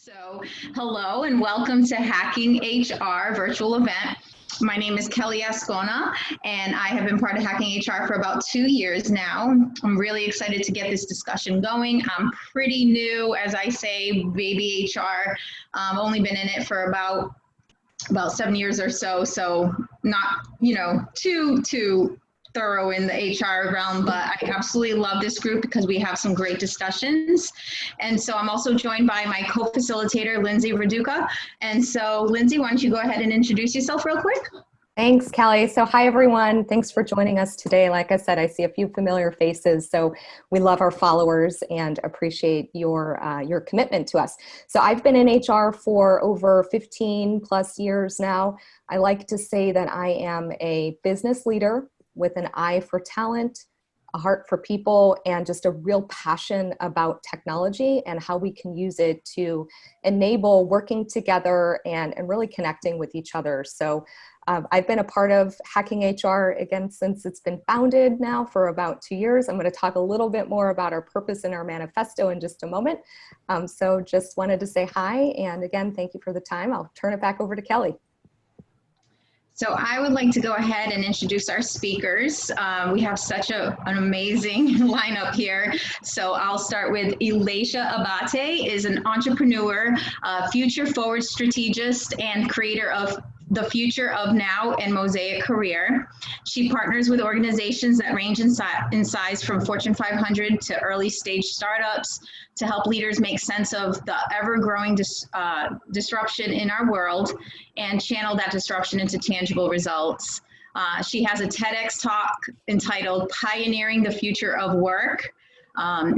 So, hello and welcome to Hacking HR virtual event. My name is Kelly Ascona, and I have been part of Hacking HR for about 2 years now. I'm really excited to get this discussion going. I'm pretty new, as I say, baby HR. Only been in it for about 7 years or so, so not too thorough in the HR realm, but I absolutely love this group because we have some great discussions. And so I'm also joined by my co-facilitator, Lindsay Raduca. And so Lindsay, why don't you go ahead and introduce yourself real quick? Thanks, Kelly. So hi, everyone. Thanks for joining us today. Like I said, I see a few familiar faces, so we love our followers and appreciate your commitment to us. So I've been in HR for over 15 plus years now. I like to say that I am a business leader with an eye for talent, a heart for people, and just a real passion about technology and how we can use it to enable working together and really connecting with each other. So I've been a part of Hacking HR, again, since it's been founded now for about 2 years. I'm going to talk a little bit more about our purpose and our manifesto in just a moment. So just wanted to say hi. And again, thank you for the time. I'll turn it back over to Kelly. So I would like to go ahead and introduce our speakers. We have such an amazing lineup here. So I'll start with Elisha Abate, is an entrepreneur, future forward strategist, and creator of the Future of Now and Mosaic Career. She partners with organizations that range in size from Fortune 500 to early stage startups to help leaders make sense of the ever-growing disruption in our world and channel that disruption into tangible results. She has a TEDx talk entitled Pioneering the Future of Work.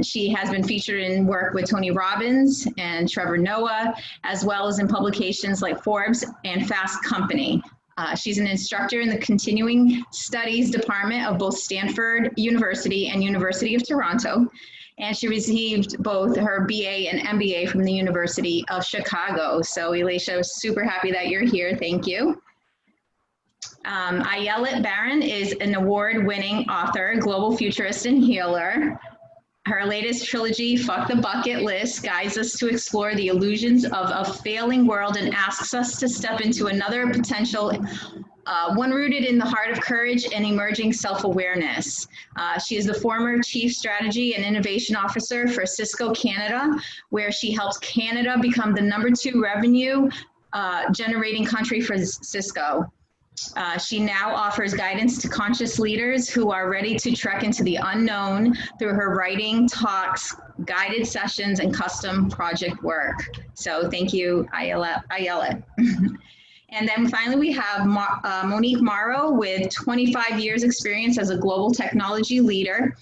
She has been featured in work with Tony Robbins and Trevor Noah, as well as in publications like Forbes and Fast Company. She's an instructor in the Continuing Studies Department of both Stanford University and University of Toronto. And she received both her BA and MBA from the University of Chicago. So Elisha, super happy that you're here. Thank you. Ayelet Baron is an award-winning author, global futurist, and healer. Her latest trilogy, Fuck the Bucket List, guides us to explore the illusions of a failing world and asks us to step into another potential, one rooted in the heart of courage and emerging self-awareness. She is the former Chief Strategy and Innovation Officer for Cisco Canada, where she helps Canada become the #2 revenue generating country for Cisco. She now offers guidance to conscious leaders who are ready to trek into the unknown through her writing, talks, guided sessions, and custom project work. So thank you, Ayelet. And then finally, we have Monique Morrow with 25 years experience as a global technology leader.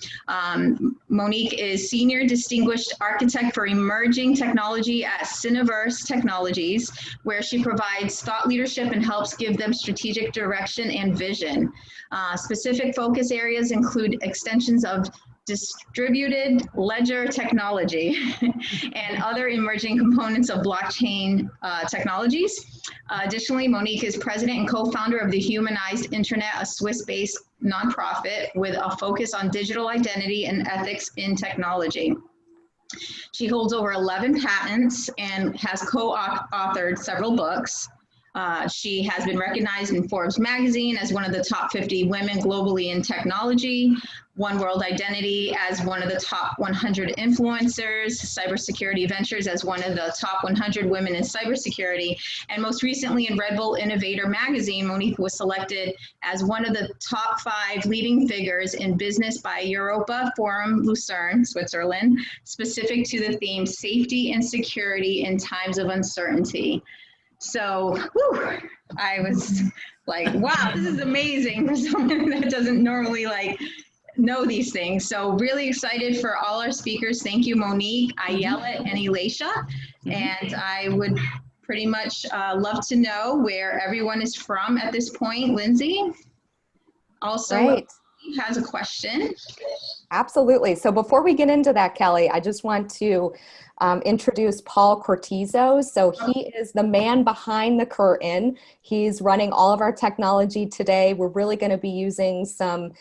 Monique is Senior Distinguished Architect for Emerging Technology at Cineverse Technologies, where she provides thought leadership and helps give them strategic direction and vision. Specific focus areas include extensions of distributed ledger technology and other emerging components of blockchain technologies. Additionally, Monique is president and co-founder of the Humanized Internet, a Swiss-based nonprofit with a focus on digital identity and ethics in technology. She holds over 11 patents and has co-authored several books. She has been recognized in Forbes magazine as one of the top 50 women globally in technology, One World Identity as one of the top 100 influencers, Cybersecurity Ventures as one of the top 100 women in cybersecurity, and most recently in Red Bull Innovator magazine, Monique was selected as one of the top 5 leading figures in business by Europa Forum Lucerne, Switzerland, specific to the theme Safety and Security in Times of Uncertainty. So, I was like, wow, this is amazing for someone that doesn't normally know these things. So really excited for all our speakers. Thank you, Monique, Ayelet, and Elisha. And I would pretty much love to know where everyone is from at this point. Lindsay? Also, Right. has a question. Absolutely. So before we get into that, Kelly, I just want to introduce Paul Cortizo. So he is the man behind the curtain. He's running all of our technology today. We're really going to be using some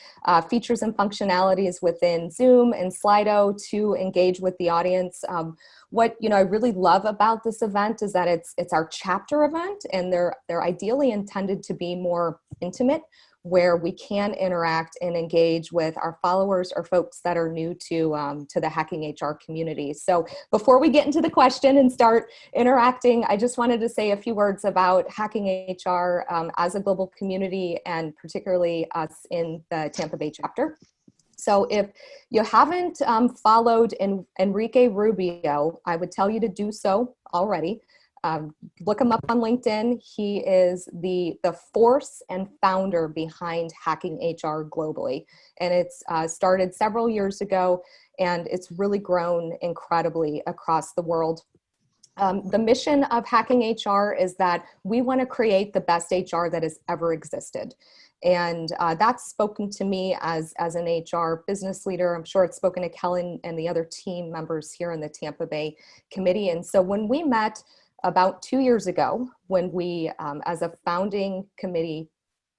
features and functionalities within Zoom and Slido to engage with the audience. What I really love about this event is that it's our chapter event, and they're ideally intended to be more intimate, where we can interact and engage with our followers or folks that are new to the Hacking HR community. So before we get into the question and start interacting, I just wanted to say a few words about Hacking HR as a global community, and particularly us in the Tampa Bay chapter. So if you haven't followed Enrique Rubio, I would tell you to do so already. Look him up on LinkedIn. He is the force and founder behind Hacking HR globally. And it's started several years ago, and it's really grown incredibly across the world. The mission of Hacking HR is that we want to create the best HR that has ever existed. And that's spoken to me as an HR business leader. I'm sure it's spoken to Kellen and the other team members here in the Tampa Bay committee. And so when we met about 2 years ago, when we, as a founding committee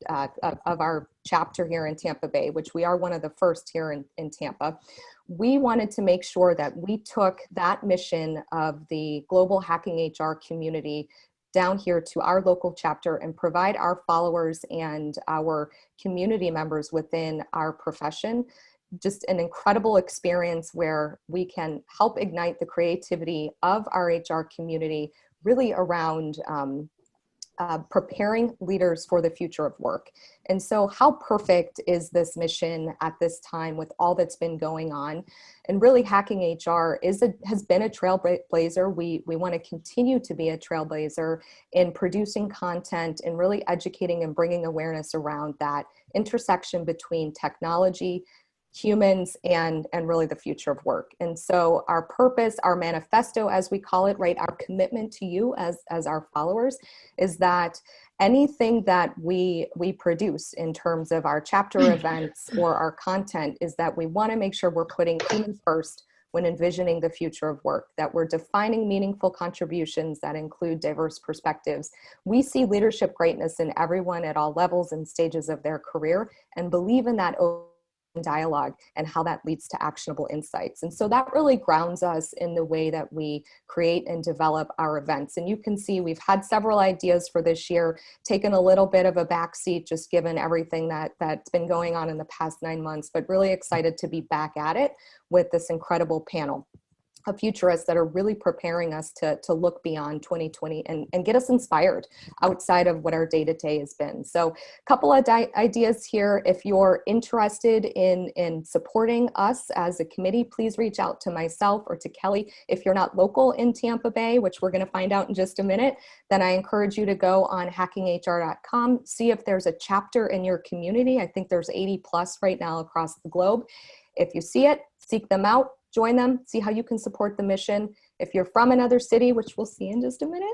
of our chapter here in Tampa Bay, which we are one of the first here in Tampa, we wanted to make sure that we took that mission of the global Hacking HR community down here to our local chapter and provide our followers and our community members within our profession just an incredible experience where we can help ignite the creativity of our HR community, really around preparing leaders for the future of work. And so how perfect is this mission at this time with all that's been going on? And really Hacking HR has been a trailblazer. We want to continue to be a trailblazer in producing content and really educating and bringing awareness around that intersection between technology, humans, and really the future of work. And so our purpose, our manifesto, as we call it, right, our commitment to you as our followers is that anything that we produce in terms of our chapter events or our content is that we want to make sure we're putting humans first when envisioning the future of work, that we're defining meaningful contributions that include diverse perspectives. We see leadership greatness in everyone at all levels and stages of their career, and believe in that dialogue and how that leads to actionable insights. And so that really grounds us in the way that we create and develop our events. And you can see we've had several ideas for this year, taken a little bit of a backseat just given everything that's been going on in the past 9 months, but really excited to be back at it with this incredible panel of futurists that are really preparing us to look beyond 2020 and get us inspired outside of what our day-to-day has been. So a couple of ideas here. If you're interested in supporting us as a committee, please reach out to myself or to Kelly. If you're not local in Tampa Bay, which we're going to find out in just a minute, then I encourage you to go on hackinghr.com, see if there's a chapter in your community. I think there's 80 plus right now across the globe. If you see it, seek them out, join them, see how you can support the mission. If you're from another city, which we'll see in just a minute,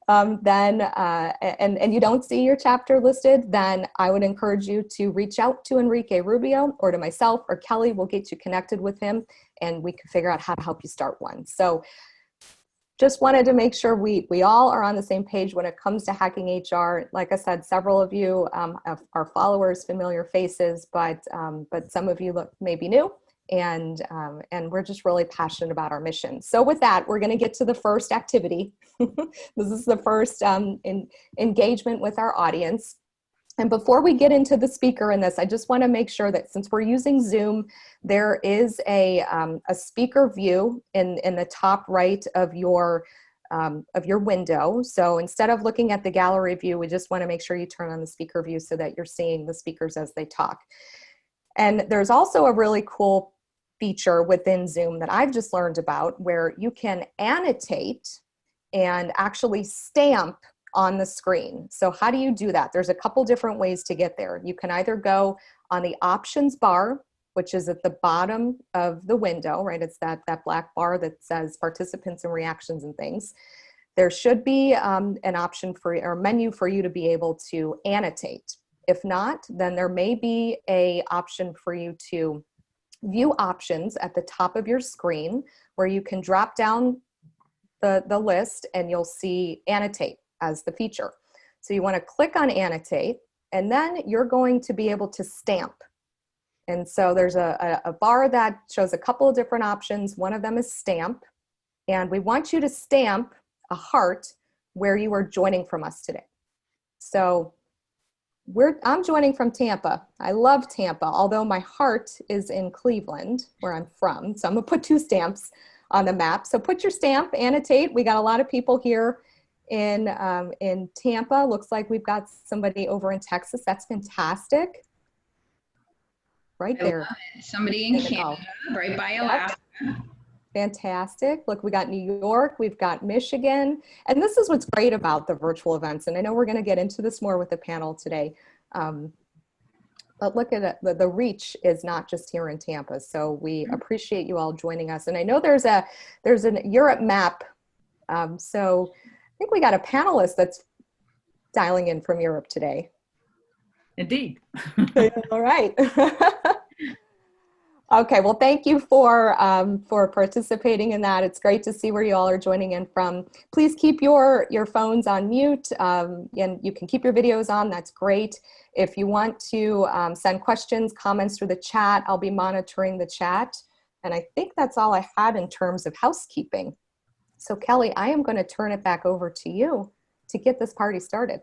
and you don't see your chapter listed, then I would encourage you to reach out to Enrique Rubio or to myself or Kelly. We'll get you connected with him and we can figure out how to help you start one. So just wanted to make sure we all are on the same page when it comes to Hacking HR. Like I said, several of you are followers, familiar faces, but some of you may be new. And we're just really passionate about our mission. So with that, we're going to get to the first activity. This is the first engagement with our audience. And before we get into the speaker in this, I just want to make sure that since we're using Zoom, there is a speaker view in the top right of your window. So instead of looking at the gallery view, we just want to make sure you turn on the speaker view so that you're seeing the speakers as they talk. And there's also a really cool feature within Zoom that I've just learned about where you can annotate and actually stamp on the screen. So how do you do that? There's a couple different ways to get there. You can either go on the options bar, which is at the bottom of the window, right? It's that black bar that says participants and reactions and things. There should be an option or menu for you to be able to annotate. If not, then there may be a option for you to view options at the top of your screen where you can drop down the list and you'll see annotate as the feature. So you want to click on annotate, and then you're going to be able to stamp. And so there's a bar that shows a couple of different options. One of them is stamp, and we want you to stamp a heart where you are joining from us today. So I'm joining from Tampa. I love Tampa, although my heart is in Cleveland, where I'm from. So I'm gonna put 2 stamps on the map. So put your stamp, annotate. We got a lot of people here in Tampa. Looks like we've got somebody over in Texas. That's fantastic. Right there. Somebody in Canada, right by Alaska. Fantastic. Look, we got New York, we've got Michigan. And this is what's great about the virtual events. And I know we're going to get into this more with the panel today. But look at it, the reach is not just here in Tampa. So we appreciate you all joining us. And I know there's a Europe map. So I think we got a panelist that's dialing in from Europe today. Indeed. All right. Okay, well, thank you for participating in that. It's great to see where you all are joining in from. Please keep your phones on mute, and you can keep your videos on. That's great. If you want to send questions, comments through the chat, I'll be monitoring the chat. And I think that's all I had in terms of housekeeping. So Kelly, I am going to turn it back over to you to get this party started.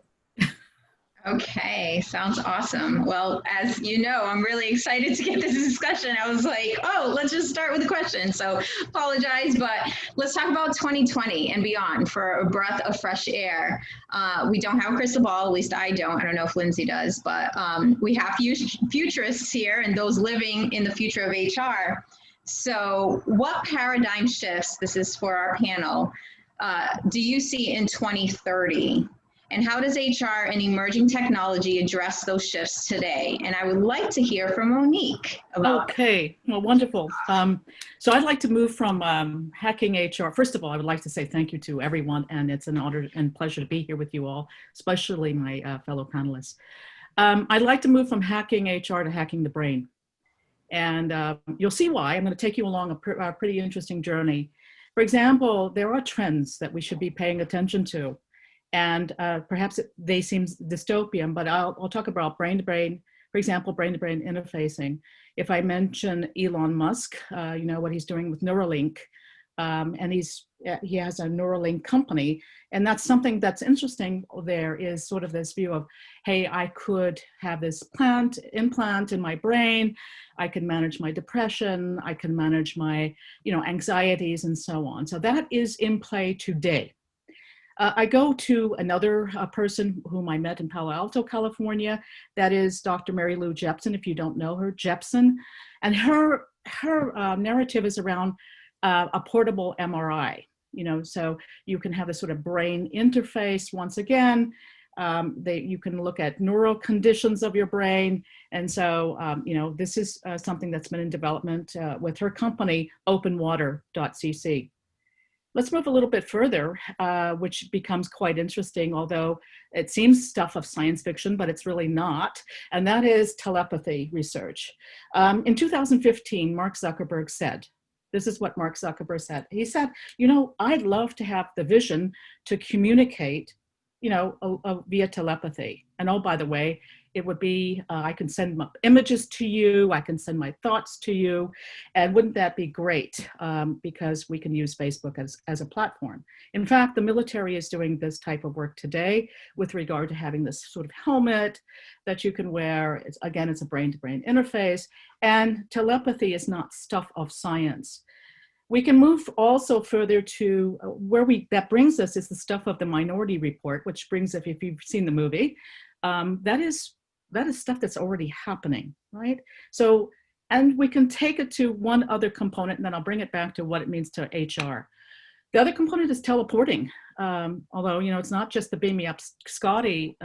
Okay, sounds awesome. Well, as you know, I'm really excited to get this discussion. I was like, oh, let's just start with a question. So apologize, but let's talk about 2020 and beyond for a breath of fresh air. We don't have a crystal ball, at least I don't. I don't know if Lindsay does, but we have futurists here and those living in the future of HR. So what paradigm shifts, this is for our panel, do you see in 2030? And how does HR and emerging technology address those shifts today? And I would like to hear from Monique about. Okay, well, wonderful. So I'd like to move from hacking HR. First of all, I would like to say thank you to everyone, and it's an honor and pleasure to be here with you all, especially my fellow panelists. I'd like to move from hacking HR to hacking the brain. And you'll see why. I'm going to take you along a pretty interesting journey. For example, there are trends that we should be paying attention to. And perhaps they seem dystopian, but I'll talk about brain-to-brain, for example, brain-to-brain interfacing. If I mention Elon Musk, you know what he's doing with Neuralink, and he has a Neuralink company, and that's something that's interesting there is sort of this view of, hey, I could have this implant in my brain, I can manage my depression, I can manage my, anxieties and so on. So that is in play today. I go to another person whom I met in Palo Alto, California. That is Dr. Mary Lou Jepsen, if you don't know her, Jepsen. And her narrative is around a portable MRI, so you can have this sort of brain interface once again. You can look at neural conditions of your brain. And so, this is something that's been in development with her company, openwater.cc. Let's move a little bit further, which becomes quite interesting, although it seems stuff of science fiction, but it's really not. And that is telepathy research. In 2015, Mark Zuckerberg said, this is what Mark Zuckerberg said. He said, I'd love to have the vision to communicate, via telepathy. And oh, by the way, it would be, I can send my images to you, I can send my thoughts to you, and wouldn't that be great? Because we can use Facebook as a platform. In fact, the military is doing this type of work today with regard to having this sort of helmet that you can wear. It's a brain-to-brain interface, and telepathy is not stuff of science. We can move also further to that brings us is the stuff of the Minority Report, which brings, if you've seen the movie, that is stuff that's already happening, right? So, and we can take it to one other component, and then I'll bring it back to what it means to HR. The other component is teleporting, although, it's not just the beam me up Scotty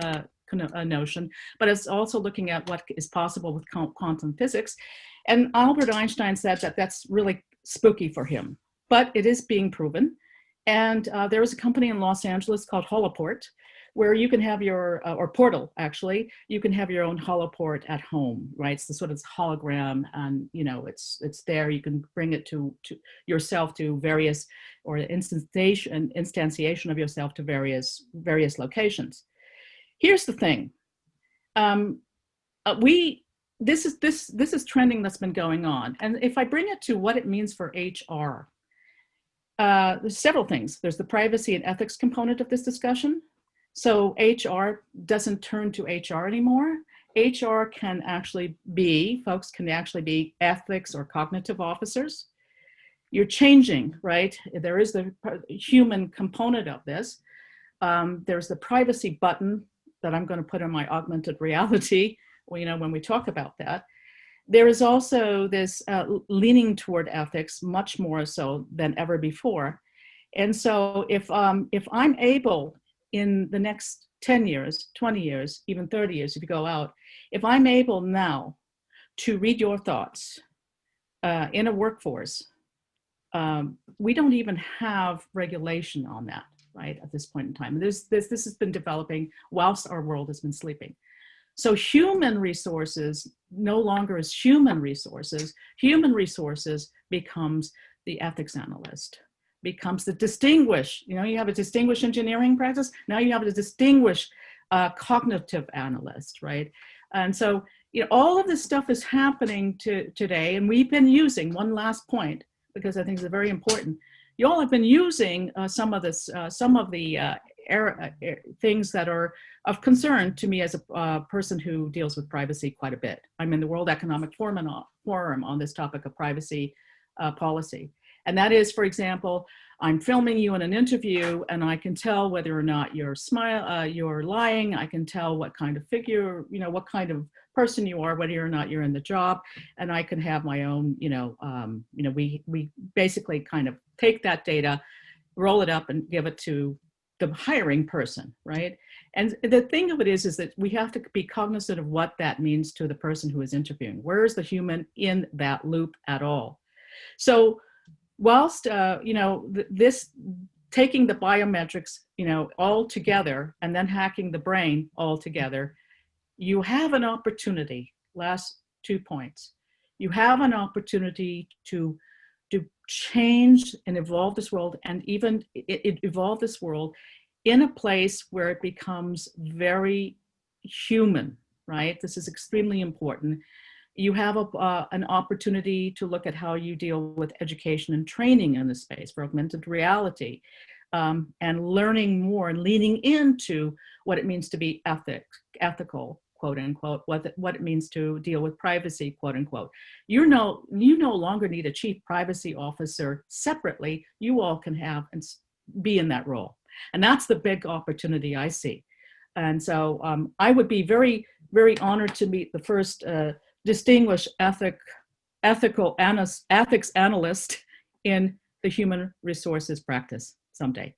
notion, but it's also looking at what is possible with quantum physics. And Albert Einstein said that that's really spooky for him, but it is being proven. And there is a company in Los Angeles called Holoport where you can have your, or portal actually, you can have your own holoport at home, right? It's the sort of hologram, and it's there. You can bring it to yourself to various, or instantiation of yourself to various locations. Here's the thing. This is trending that's been going on. And if I bring it to what it means for HR, there's several things. There's the privacy and ethics component of this discussion. So HR doesn't turn to HR anymore. HR can actually be, folks can actually be ethics or cognitive officers. You're changing, right? There is the human component of this. There's the privacy button that I'm going to put on my augmented reality, when we talk about that. There is also this leaning toward ethics, much more so than ever before. And so if I'm able in the next 10 years, 20 years, even 30 years, if you go out, if I'm able now to read your thoughts in a workforce, we don't even have regulation on that, right, at this point in time. This has been developing whilst our world has been sleeping. So human resources no longer is human resources. Human resources becomes the ethics analyst, becomes the distinguished, you have a distinguished engineering practice, now you have a distinguished cognitive analyst, right? And so, all of this stuff is happening today, and we've been using, one last point, because I think it's very important. You all have been using some of the things that are of concern to me as a person who deals with privacy quite a bit. I'm in the World Economic Forum on this topic of privacy policy. And that is, for example, I'm filming you in an interview and I can tell whether or not you're lying. I can tell what kind of figure, what kind of person you are, whether or not you're in the job. And I can have my own, we basically kind of take that data, roll it up and give it to the hiring person, right? And the thing of it is that we have to be cognizant of what that means to the person who is interviewing. Where is the human in that loop at all? So whilst, this taking the biometrics, all together and then hacking the brain all together, you have an opportunity, last 2 points, you have an opportunity to change and evolve this world, and even evolve this world in a place where it becomes very human, right? This is extremely important. You have an opportunity to look at how you deal with education and training in this space for augmented reality, and learning more and leaning into what it means to be ethical, quote unquote, what it means to deal with privacy, quote unquote. You no longer need a chief privacy officer separately. You all can have and be in that role. And that's the big opportunity I see. And so I would be very, very honored to meet the first distinguished ethics analyst in the human resources practice someday.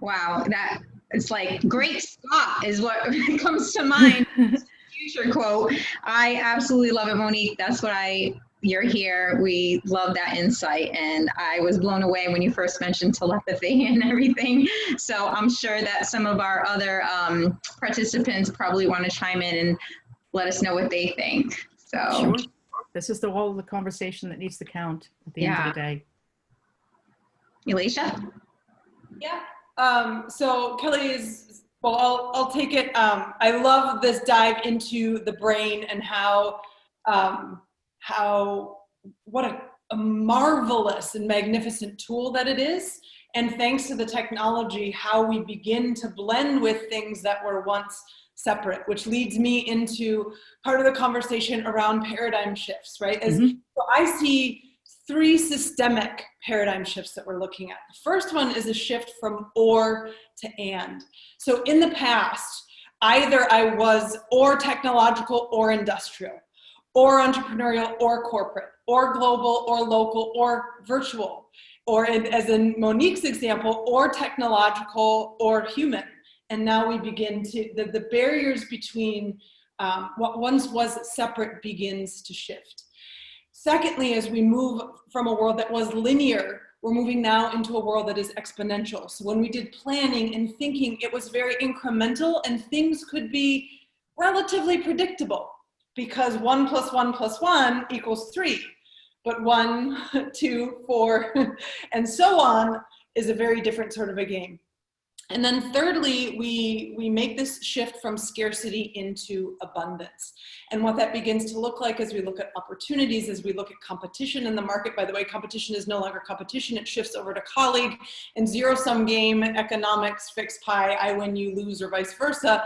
Wow, that it's like great Scott is what comes to mind. Future quote. I absolutely love it, Monique. That's what you're here. We love that insight. And I was blown away when you first mentioned telepathy and everything. So I'm sure that some of our other participants probably want to chime in and let us know what they think. So sure. This is all the conversation that needs to count at the end of the day. Alicia? Yeah. So Kelly I'll take it. I love this dive into the brain and what a marvelous and magnificent tool that it is. And thanks to the technology, how we begin to blend with things that were once separate, which leads me into part of the conversation around paradigm shifts, right? So I see 3 systemic paradigm shifts that we're looking at. The first one is a shift from or to and. So in the past, either I was or technological or industrial, or entrepreneurial or corporate, or global or local or virtual, or as in Monique's example, or technological or human. And now we begin to, the barriers between what once was separate begins to shift. Secondly, as we move from a world that was linear we're moving now into a world that is exponential. So when we did planning and thinking, it was very incremental and things could be relatively predictable because 1 + 1 + 1 = 3. But 1, 2, 4, and so on is a very different sort of a game. And then thirdly, we make this shift from scarcity into abundance. And what that begins to look like as we look at opportunities, as we look at competition in the market. By the way, competition is no longer competition. It shifts over to colleague and zero-sum game, economics, fixed pie, I win, you lose, or vice versa,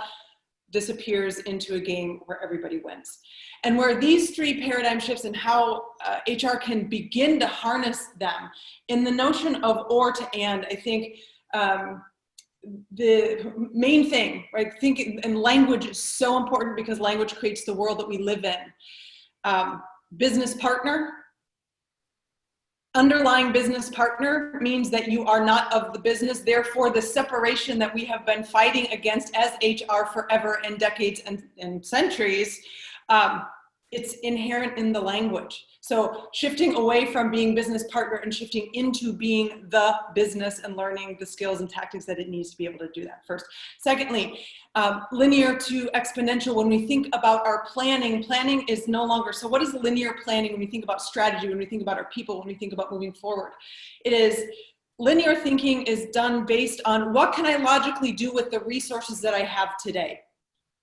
disappears into a game where everybody wins. And where these three paradigm shifts and how HR can begin to harness them in the notion of or to and, I think, the main thing, right? Thinking and language is so important because language creates the world that we live in. Business partner, underlying business partner means that you are not of the business. Therefore, the separation that we have been fighting against as HR forever and decades and centuries, it's inherent in the language. So shifting away from being business partner and shifting into being the business and learning the skills and tactics that it needs to be able to do that first. Secondly, linear to exponential. When we think about our planning, planning is no longer, so what is linear planning when we think about strategy, when we think about our people, when we think about moving forward? It is linear thinking is done based on what can I logically do with the resources that I have today,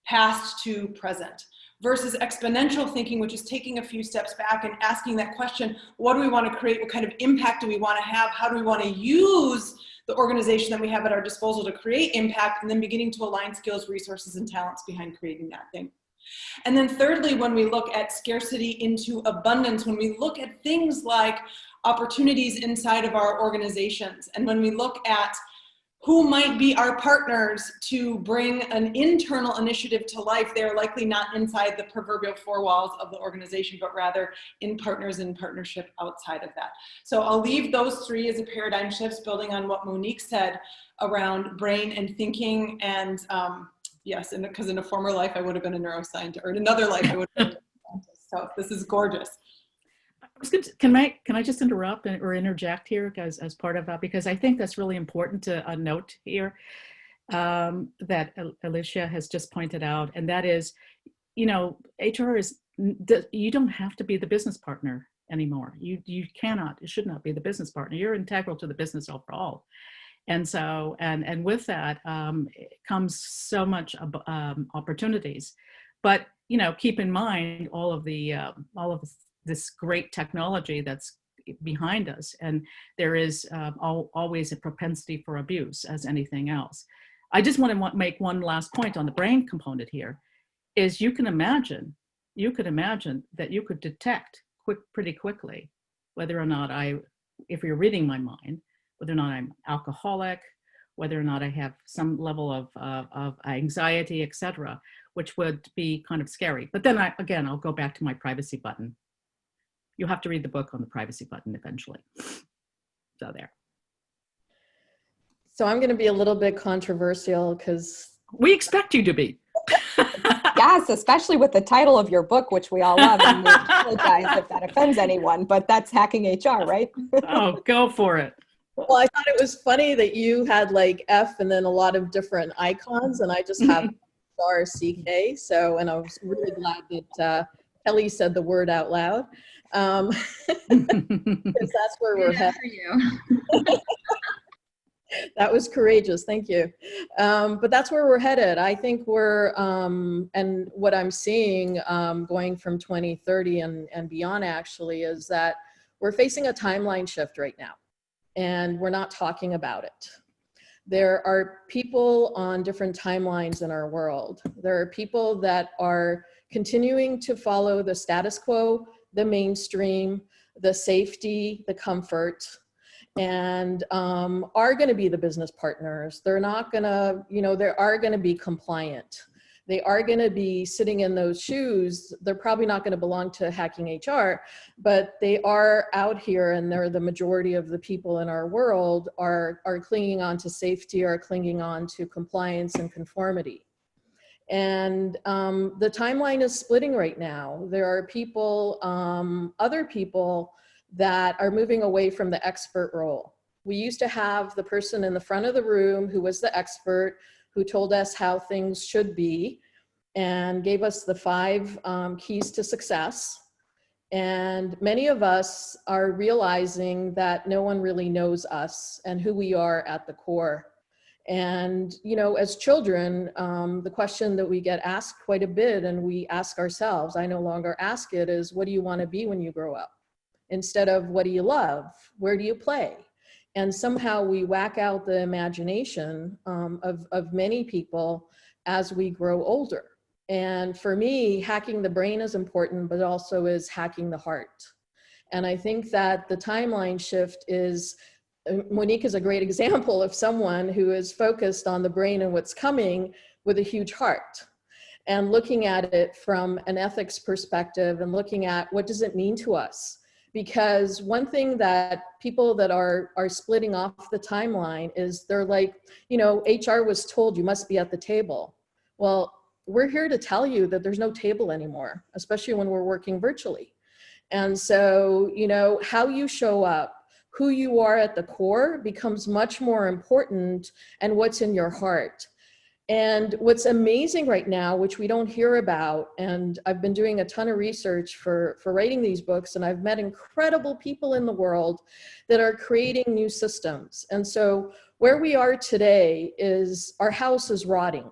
past to present. Versus exponential thinking, which is taking a few steps back and asking that question, what do we want to create? What kind of impact do we want to have? How do we want to use the organization that we have at our disposal to create impact? And then beginning to align skills, resources, and talents behind creating that thing. And then thirdly, when we look at scarcity into abundance, when we look at things like opportunities inside of our organizations, and when we look at who might be our partners to bring an internal initiative to life, they're likely not inside the proverbial four walls of the organization, but rather in partners and partnership outside of that. So I'll leave those three as a paradigm shifts, building on what Monique said around brain and thinking. And yes, and because in a former life, I would have been a neuroscientist, or in another life, I would have been a neuroscientist. So this is gorgeous. Can I just interrupt or interject here as part of that, because I think that's really important to note here that Alicia has just pointed out, and that is, HR is, you don't have to be the business partner anymore. You cannot, it should not be the business partner. You're integral to the business overall. And so, and with that comes so much opportunities, but keep in mind all of this great technology that's behind us, and there is always a propensity for abuse, as anything else. I just want to make one last point on the brain component here, is you could imagine that you could detect pretty quickly whether or not if you're reading my mind, whether or not I'm alcoholic, whether or not I have some level of anxiety, etc., which would be kind of scary. But then I'll go back to my privacy button. You have to read the book on the privacy button eventually. So there. So I'm going to be a little bit controversial because we expect you to be. Yes, especially with the title of your book, which we all love, and we apologize if that offends anyone, but that's Hacking HR, right? Oh, go for it. Well, I thought it was funny that you had like F and then a lot of different icons, and I just have StarCK. So, and I was really glad that Kelly said the word out loud. Because that's where we're headed. That was courageous, thank you. But that's where we're headed. I think we're, and what I'm seeing going from 2030 and beyond actually is that we're facing a timeline shift right now, and we're not talking about it. There are people on different timelines in our world. There are people that are continuing to follow the status quo, the mainstream, the safety, the comfort, and are going to be the business partners. They're not going to, they are going to be compliant. They are going to be sitting in those shoes. They're probably not going to belong to Hacking HR, but they are out here, and they're the majority of the people in our world are clinging on to safety, are clinging on to compliance and conformity. And the timeline is splitting right now. There are people, other people that are moving away from the expert role. We used to have the person in the front of the room who was the expert, who told us how things should be and gave us the 5 keys to success. And many of us are realizing that no one really knows us and who we are at the core. And, you know, as children, the question that we get asked quite a bit, and we ask ourselves, I no longer ask it, is what do you want to be when you grow up? Instead of what do you love? Where do you play? And somehow we whack out the imagination of many people as we grow older. And for me, hacking the brain is important, but also is hacking the heart. And I think that the timeline shift is, Monique is a great example of someone who is focused on the brain and what's coming with a huge heart. And looking at it from an ethics perspective and looking at what does it mean to us? Because one thing that people that are splitting off the timeline is they're like, you know, HR was told you must be at the table. Well, we're here to tell you that there's no table anymore, especially when we're working virtually. And so, you know, how you show up, who you are at the core becomes much more important, and what's in your heart. And what's amazing right now, which we don't hear about, and I've been doing a ton of research for writing these books, and I've met incredible people in the world that are creating new systems. And so where we are today is our house is rotting.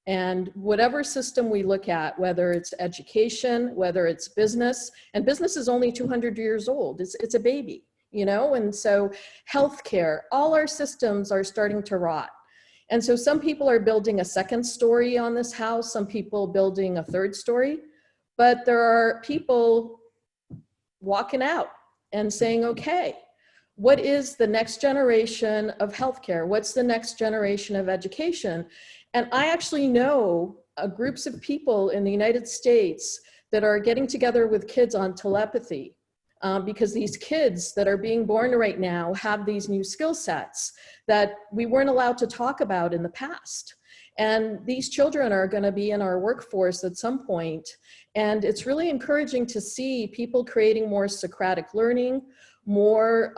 And whatever system we look at, whether it's education, whether it's business, and business is only 200 years old, it's a baby, you know? And so healthcare, all our systems are starting to rot. And so some people are building a second story on this house, some people building a third story, but there are people walking out and saying, okay, what is the next generation of healthcare? What's the next generation of education? And I actually know groups of people in the United States that are getting together with kids on telepathy, because these kids that are being born right now have these new skill sets that we weren't allowed to talk about in the past. And these children are going to be in our workforce at some point. And it's really encouraging to see people creating more Socratic learning, more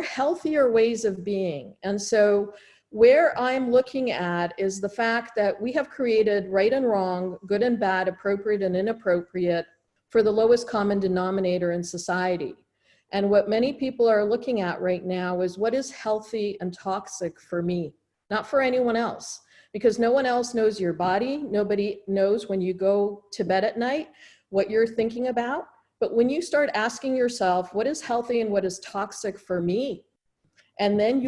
healthier ways of being. And so where I'm looking at is the fact that we have created right and wrong, good and bad, appropriate and inappropriate for the lowest common denominator in society. And what many people are looking at right now is what is healthy and toxic for me, not for anyone else, because no one else knows your body. Nobody knows when you go to bed at night what you're thinking about. But when you start asking yourself, what is healthy and what is toxic for me? And then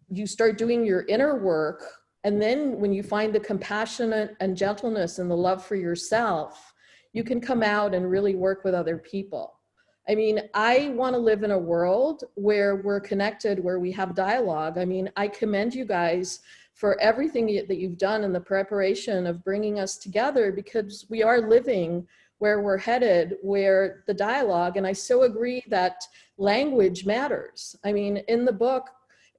you start doing your inner work. And then when you find the compassion and gentleness and the love for yourself, you can come out and really work with other people. I mean, I want to live in a world where we're connected, where we have dialogue. I mean, I commend you guys for everything that you've done in the preparation of bringing us together, because we are living where we're headed, where the dialogue, and I so agree that language matters. I mean, in the book,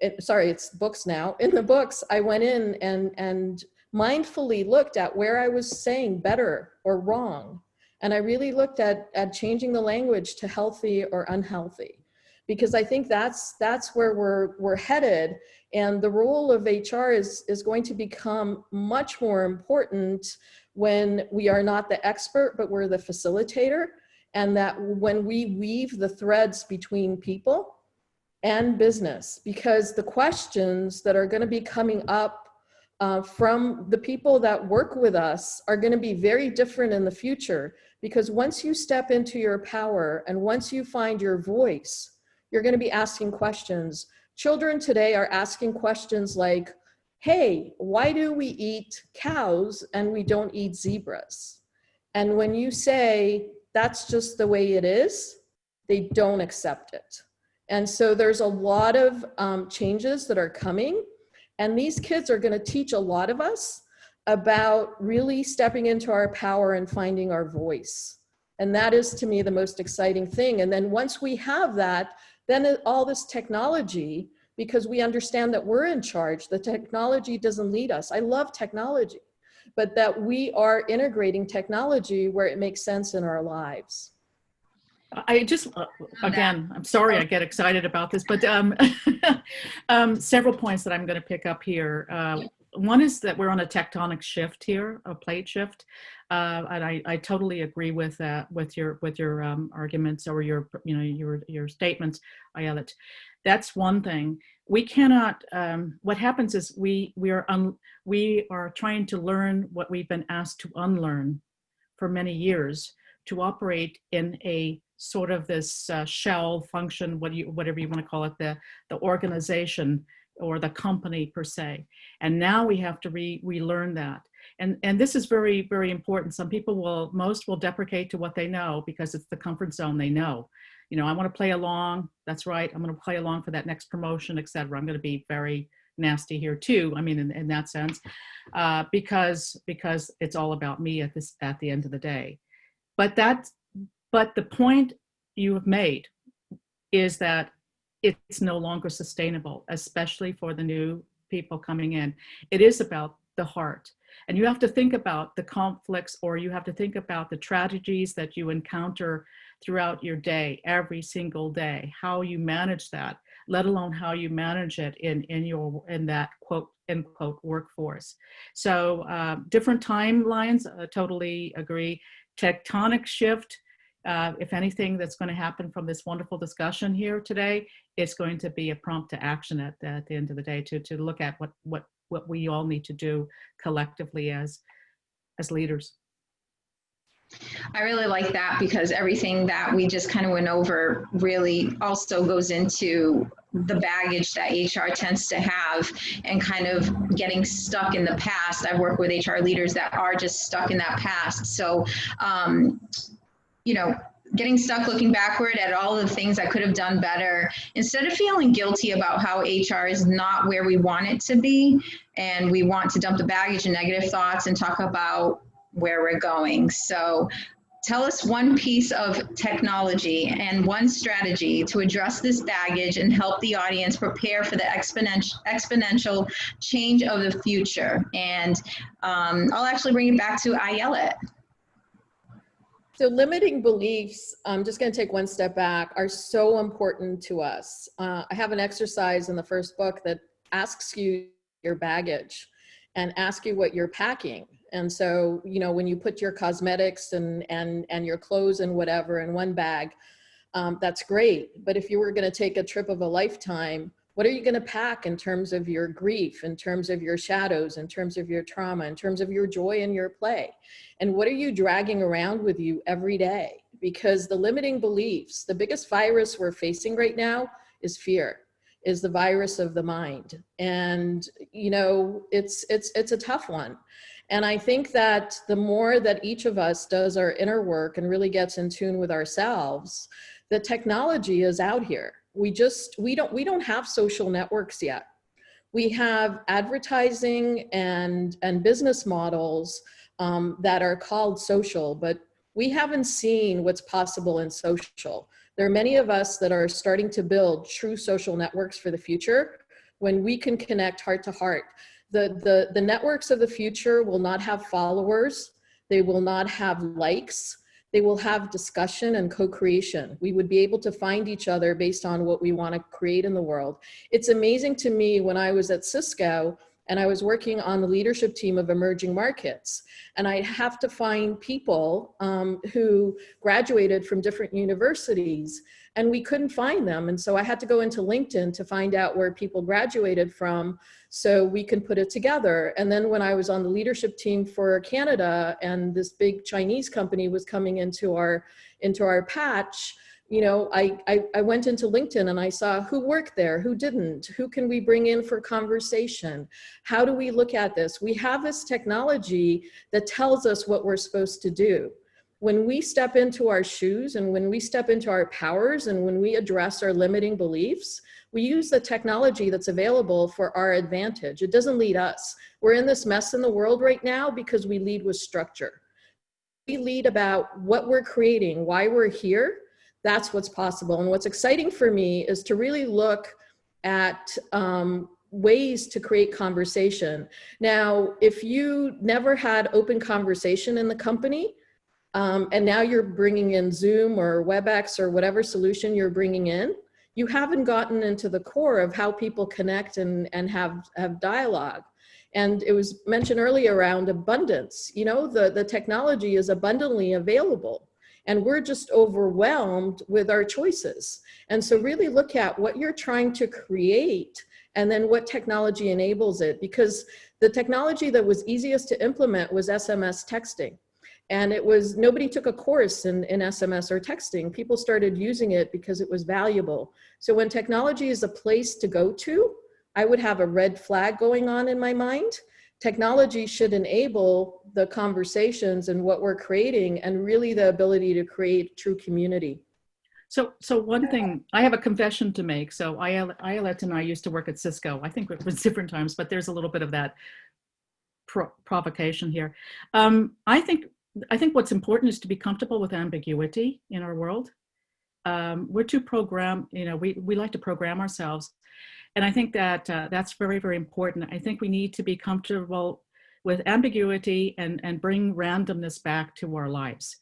it's books now. In the books, I went in and mindfully looked at where I was saying better or wrong. And I really looked at changing the language to healthy or unhealthy, because I think that's where we're headed. And the role of HR is going to become much more important when we are not the expert, but we're the facilitator. And that when we weave the threads between people and business, because the questions that are going to be coming up from the people that work with us are going to be very different in the future, because once you step into your power and once you find your voice, you're going to be asking questions. Children today are asking questions like, hey, why do we eat cows and we don't eat zebras? And when you say that's just the way it is, they don't accept it. And so there's a lot of changes that are coming. And these kids are going to teach a lot of us about really stepping into our power and finding our voice. And that is, to me, the most exciting thing. And then once we have that, then all this technology, because we understand that we're in charge, the technology doesn't lead us. I love technology, but that we are integrating technology where it makes sense in our lives. I just, again, I'm sorry I get excited about this, but several points that I'm going to pick up here. One is that we're on a tectonic shift here, a plate shift, and I totally agree with that, with your arguments or your statements, Ayelet. That's one thing. We cannot. What happens is we are trying to learn what we've been asked to unlearn for many years, to operate in a sort of this shell function, whatever you want to call it, the organization or the company per se. And now we have to relearn that. And this is very, very important. Some people most will deprecate to what they know because it's the comfort zone they know. You know, I want to play along. That's right. I'm going to play along for that next promotion, et cetera. I'm going to be very nasty here too. I mean, in that sense, because it's all about me at the end of the day. But the point you have made is that it's no longer sustainable, especially for the new people coming in. It is about the heart. And you have to think about the conflicts, or you have to think about the tragedies that you encounter throughout your day, every single day, how you manage that, let alone how you manage it in that quote unquote workforce. So different timelines, totally agree. Tectonic shift, if anything that's going to happen from this wonderful discussion here today, it's going to be a prompt to action at the end of the day, to look at what we all need to do collectively as leaders. I really like that, because everything that we just kind of went over really also goes into the baggage that HR tends to have, and kind of getting stuck in the past. I've worked with HR leaders that are just stuck in that past. So, you know, getting stuck looking backward at all the things I could have done better, instead of feeling guilty about how HR is not where we want it to be, and we want to dump the baggage and negative thoughts and talk about where we're going. So tell us one piece of technology and one strategy to address this baggage and help the audience prepare for the exponential change of the future. And I'll actually bring it back to Ayelet. So limiting beliefs, I'm just going to take one step back, are so important to us. I have an exercise in the first book that asks you your baggage and ask you what you're packing. And so, you know, when you put your cosmetics and your clothes and whatever in one bag, that's great. But if you were going to take a trip of a lifetime, what are you going to pack in terms of your grief, in terms of your shadows, in terms of your trauma, in terms of your joy and your play? And what are you dragging around with you every day? Because the limiting beliefs, the biggest virus we're facing right now is fear, is the virus of the mind. And, you know, it's a tough one. And I think that the more that each of us does our inner work and really gets in tune with ourselves, the technology is out here. We don't have social networks yet. We have advertising and business models that are called social, but we haven't seen what's possible in social. There are many of us that are starting to build true social networks for the future when we can connect heart to heart. The networks of the future will not have followers. They will not have likes. They will have discussion and co-creation. We would be able to find each other based on what we want to create in the world. It's amazing to me when I was at Cisco and I was working on the leadership team of emerging markets, and I have to find people who graduated from different universities, and we couldn't find them. And so I had to go into LinkedIn to find out where people graduated from so we can put it together. And then when I was on the leadership team for Canada and this big Chinese company was coming into our patch, you know, I went into LinkedIn and I saw who worked there, who didn't, who can we bring in for conversation? How do we look at this? We have this technology that tells us what we're supposed to do. When we step into our shoes and when we step into our powers and when we address our limiting beliefs, we use the technology that's available for our advantage. It doesn't lead us. We're in this mess in the world right now because we lead with structure. We lead about what we're creating, why we're here. That's what's possible. And what's exciting for me is to really look at ways to create conversation. Now, if you never had open conversation in the company, and now you're bringing in Zoom or WebEx or whatever solution you're bringing in, you haven't gotten into the core of how people connect and have dialogue. And it was mentioned earlier around abundance. You know, the technology is abundantly available, and we're just overwhelmed with our choices. And so really look at what you're trying to create and then what technology enables it, because the technology that was easiest to implement was SMS texting. And it was, nobody took a course in SMS or texting. People started using it because it was valuable. So when technology is a place to go to, I would have a red flag going on in my mind. Technology should enable the conversations and what we're creating, and really the ability to create true community. So one thing, I have a confession to make. So Ayelet and I used to work at Cisco. I think it was different times, but there's a little bit of that provocation here. I think what's important is to be comfortable with ambiguity in our world. We're too programmed, you know, we like to program ourselves. And I think that that's very, very important. I think we need to be comfortable with ambiguity and bring randomness back to our lives.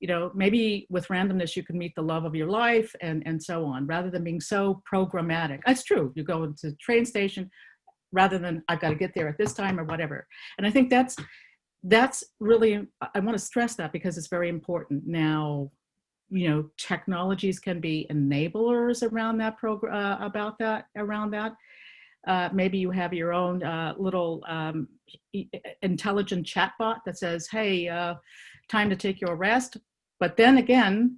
You know, maybe with randomness, you can meet the love of your life and so on, rather than being so programmatic. That's true. You go into the train station rather than I've got to get there at this time or whatever. And I think that's really, I want to stress that because it's very important. Now, you know, technologies can be enablers around that around that. Maybe you have your own little intelligent chatbot that says, hey, time to take your rest. But then again,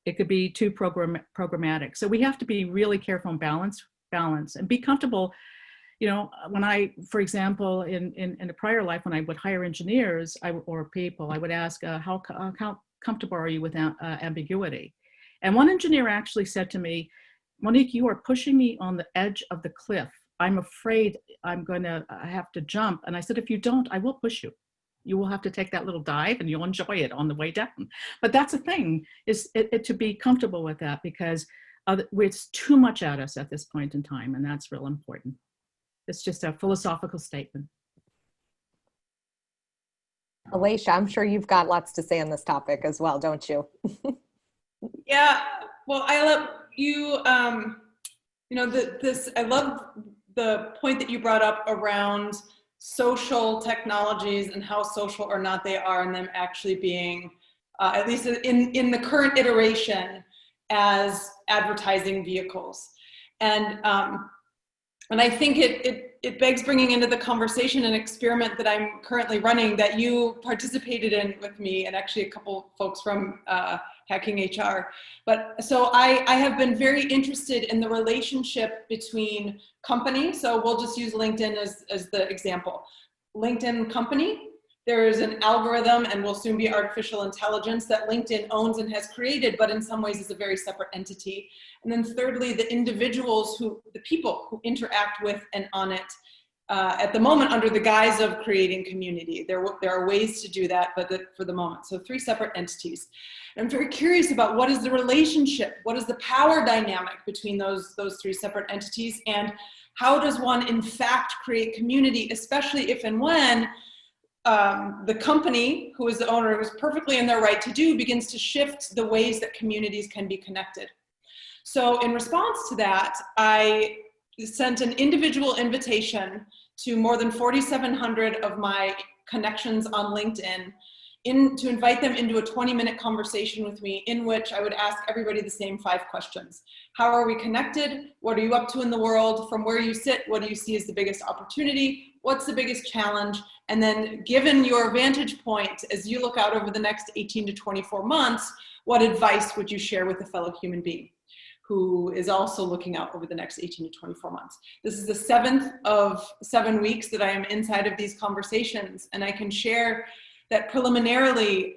it could be too programmatic. So we have to be really careful and balance and be comfortable. You know, when I, for example, in a prior life, when I would hire engineers or people, I would ask, how comfortable are you with ambiguity? And one engineer actually said to me, Monique, you are pushing me on the edge of the cliff. I'm afraid I'm going to have to jump. And I said, if you don't, I will push you. You will have to take that little dive and you'll enjoy it on the way down. But that's the thing, is to be comfortable with that, because it's too much at us at this point in time. And that's real important. It's just a philosophical statement. Alicia, I'm sure you've got lots to say on this topic as well, don't you? Yeah, well, I love you, you know, I love the point that you brought up around social technologies and how social or not they are, and them actually being, at least in the current iteration, as advertising vehicles. And I think it begs bringing into the conversation an experiment that I'm currently running that you participated in with me, and actually a couple folks from Hacking HR. But so I have been very interested in the relationship between companies. So we'll just use LinkedIn as the example. LinkedIn company, there is an algorithm and will soon be artificial intelligence that LinkedIn owns and has created, but in some ways is a very separate entity. And then thirdly, the individuals the people who interact with and on it at the moment under the guise of creating community. There are ways to do that, but for the moment. So 3 separate entities. And I'm very curious about what is the relationship, what is the power dynamic between those 3 separate entities, and how does one in fact create community, especially if and when the company, who is the owner, who's perfectly in their right to do, begins to shift the ways that communities can be connected. So in response to that, I sent an individual invitation to more than 4,700 of my connections on LinkedIn to invite them into a 20-minute conversation with me, in which I would ask everybody the same 5 questions. How are we connected? What are you up to in the world? From where you sit, what do you see as the biggest opportunity? What's the biggest challenge? And then, given your vantage point, as you look out over the next 18 to 24 months, what advice would you share with a fellow human being who is also looking out over the next 18 to 24 months? This is the 7th of 7 weeks that I am inside of these conversations, and I can share that preliminarily,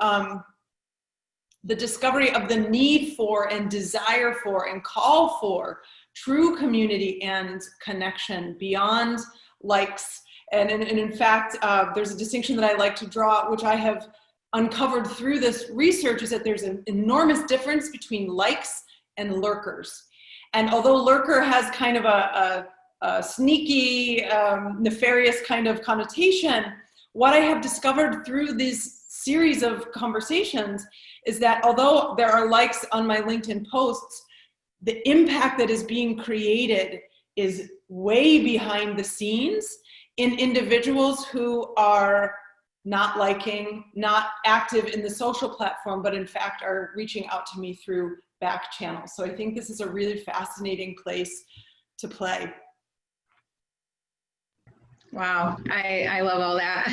the discovery of the need for and desire for and call for true community and connection beyond likes. And in fact, there's a distinction that I like to draw, which I have uncovered through this research, is that there's an enormous difference between likes and lurkers. And although lurker has kind of a sneaky, nefarious kind of connotation, what I have discovered through these series of conversations is that although there are likes on my LinkedIn posts, the impact that is being created is way behind the scenes in individuals who are not liking, not active in the social platform, but in fact are reaching out to me through back channels. So I think this is a really fascinating place to play. Wow, I love all that.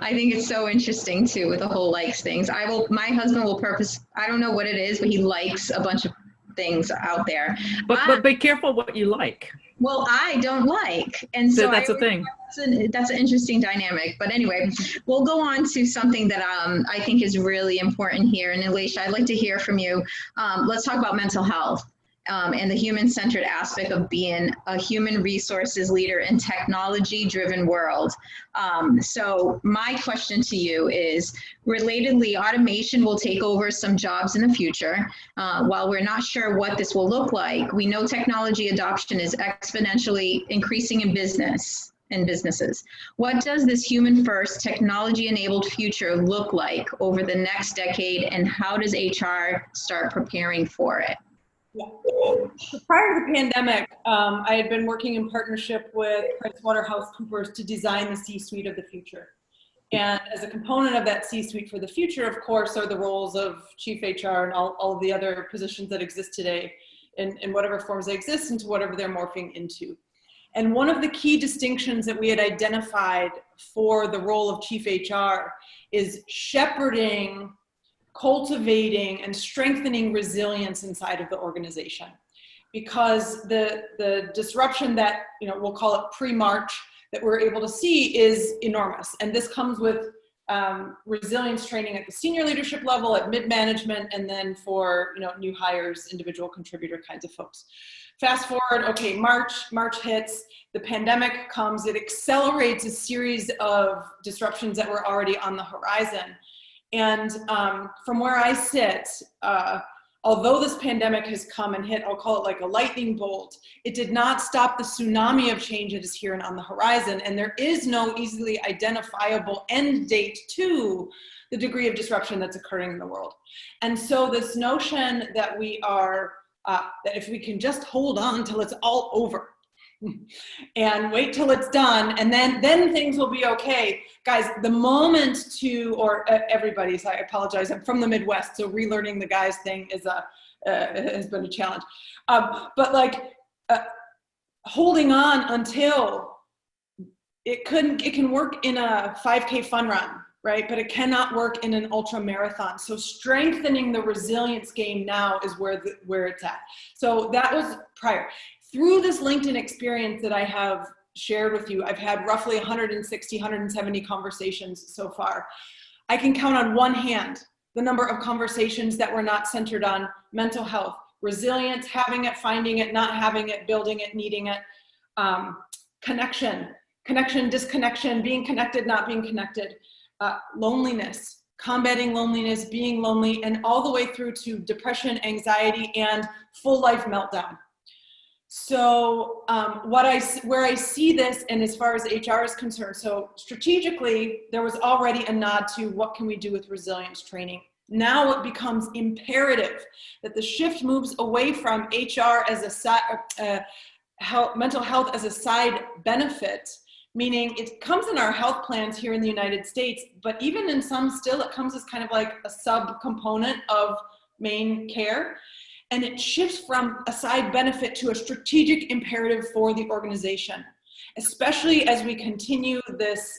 I think it's so interesting too with the whole likes things. My husband will I don't know what it is, but he likes a bunch of things out there. But be careful what you like. Well, I don't like. And so that's the thing. That's an interesting dynamic. But anyway, we'll go on to something that I think is really important here. And Alicia, I'd like to hear from you. Let's talk about mental health. And the human-centered aspect of being a human resources leader in technology-driven world. So my question to you is, relatedly, automation will take over some jobs in the future. While we're not sure what this will look like, we know technology adoption is exponentially increasing in businesses. What does this human-first, technology-enabled future look like over the next decade, and how does HR start preparing for it? Yeah. So prior to the pandemic, I had been working in partnership with PricewaterhouseCoopers to design the C-suite of the future. And as a component of that C-suite for the future, of course, are the roles of chief HR and all of the other positions that exist today in whatever forms they exist into whatever they're morphing into. And one of the key distinctions that we had identified for the role of chief HR is shepherding, cultivating, and strengthening resilience inside of the organization. Because the disruption that, we'll call it pre-March, that we're able to see is enormous. And this comes with resilience training at the senior leadership level, at mid-management, and then for new hires, individual contributor kinds of folks. Fast forward, okay, March hits, the pandemic comes, it accelerates a series of disruptions that were already on the horizon. And from where I sit, although this pandemic has come and hit, I'll call it like a lightning bolt, it did not stop the tsunami of change that is here and on the horizon. And there is no easily identifiable end date to the degree of disruption that's occurring in the world. And so this notion that we are, that if we can just hold on till it's all over, and wait till it's done, and then things will be okay. Guys, the moment or everybody, so I apologize, I'm from the Midwest, so relearning the guys thing is has been a challenge. But holding on until it can work in a 5K fun run, right? But it cannot work in an ultra marathon. So strengthening the resilience game now is where it's at. So that was prior. Through this LinkedIn experience that I have shared with you, I've had roughly 160, 170 conversations so far. I can count on one hand the number of conversations that were not centered on mental health, resilience, having it, finding it, not having it, building it, needing it, connection, disconnection, being connected, not being connected, loneliness, combating loneliness, being lonely, and all the way through to depression, anxiety, and full life meltdown. So where I see this, and as far as HR is concerned, so strategically, there was already a nod to what can we do with resilience training. Now it becomes imperative that the shift moves away from HR as mental health as a side benefit, meaning it comes in our health plans here in the United States, but even in some still, it comes as kind of like a sub-component of main care. And it shifts from a side benefit to a strategic imperative for the organization, especially as we continue this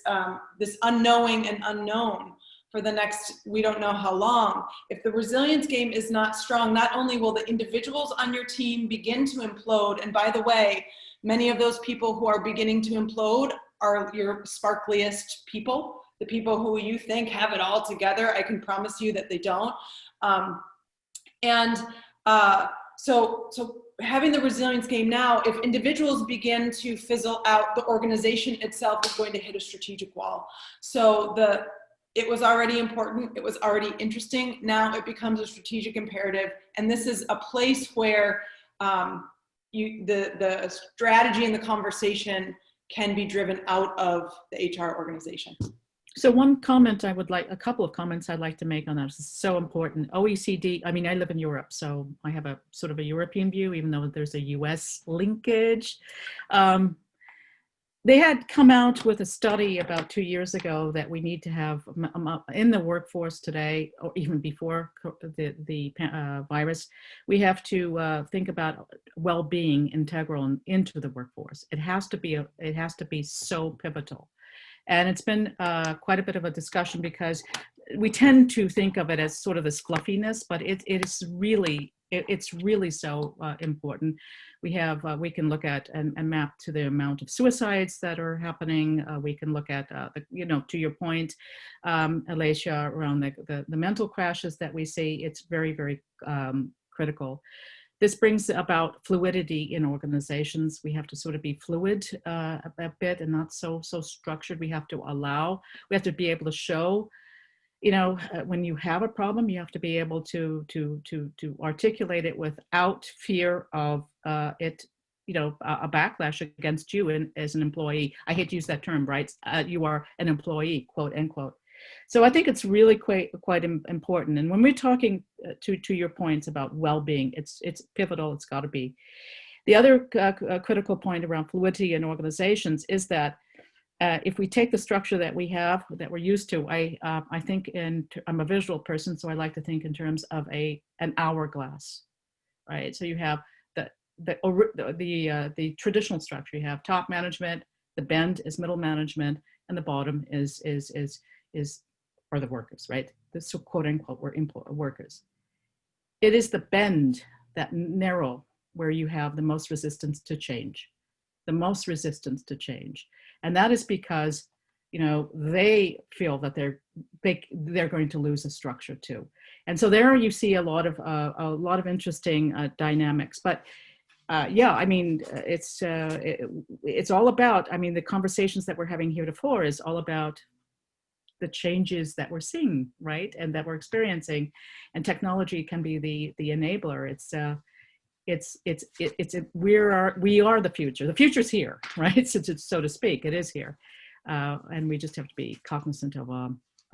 unknowing and unknown for the next, we don't know how long. If the resilience game is not strong, not only will the individuals on your team begin to implode, and by the way, many of those people who are beginning to implode are your sparkliest people, the people who you think have it all together. I can promise you that they don't. So having the resilience game now, if individuals begin to fizzle out, the organization itself is going to hit a strategic wall. So it was already important, it was already interesting, now it becomes a strategic imperative. And this is a place where the strategy and the conversation can be driven out of the HR organization. So one comment I would like, a couple of comments I'd like to make on that. This is so important. OECD, I mean, I live in Europe, so I have a sort of a European view, even though there's a US linkage. They had come out with a study about 2 years ago that we need to have in the workforce today, or even before the virus, we have to think about well-being integral into the workforce. It has to be so pivotal. And it's been quite a bit of a discussion because we tend to think of it as sort of this fluffiness, but it's really so important. We can look at and map to the amount of suicides that are happening. We can look at to your point, Alicia, around the mental crashes that we see. It's very, very critical. This brings about fluidity in organizations. We have to sort of be fluid a bit and not so structured. We have to be able to show, when you have a problem, you have to be able to articulate it without fear of a backlash against you as an employee. I hate to use that term, right? You are an employee, quote unquote. So I think it's really quite important. And when we're talking to your points about well-being, it's pivotal. It's got to be. The other critical point around fluidity in organizations is that if we take the structure that we have, that we're used to, I think I'm a visual person, so I like to think in terms of an hourglass, right? So you have the traditional structure. You have top management, the bend is middle management, and the bottom are the workers, right? So quote unquote, we're workers. It is the bend, that narrow, where you have the most resistance to change. And that is because, they feel that they're going to lose a structure too. And so there you see a lot of interesting dynamics. But it's all about, the conversations that we're having heretofore is all about the changes that we're seeing, right, and that we're experiencing, and technology can be the enabler. We are the future. The future's here, right? So to speak, it is here, and we just have to be cognizant of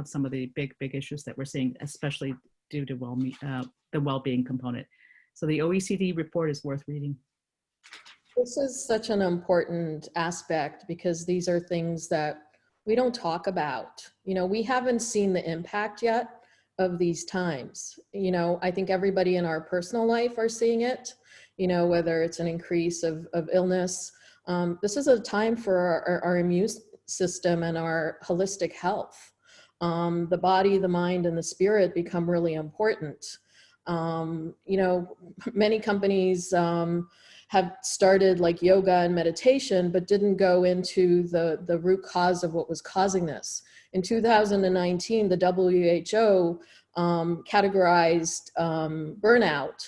some of the big issues that we're seeing, especially due to the well-being component. So the OECD report is worth reading. This is such an important aspect because these are things that we don't talk about. We haven't seen the impact yet of these times. I think everybody in our personal life are seeing it, whether it's an increase of illness. This is a time for our immune system and our holistic health. The body, the mind, and the spirit become really important. Many companies have started like yoga and meditation, but didn't go into the root cause of what was causing this. In 2019, the WHO categorized burnout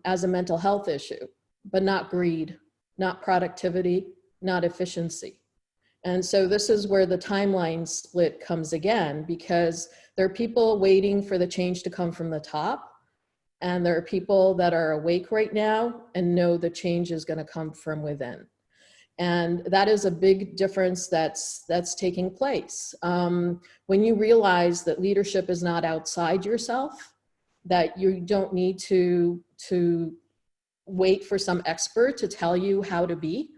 as a mental health issue, but not greed, not productivity, not efficiency. And so this is where the timeline split comes again, because there are people waiting for the change to come from the top. And there are people that are awake right now and know the change is going to come from within. And that is a big difference that's taking place. When you realize that leadership is not outside yourself, that you don't need to wait for some expert to tell you how to be,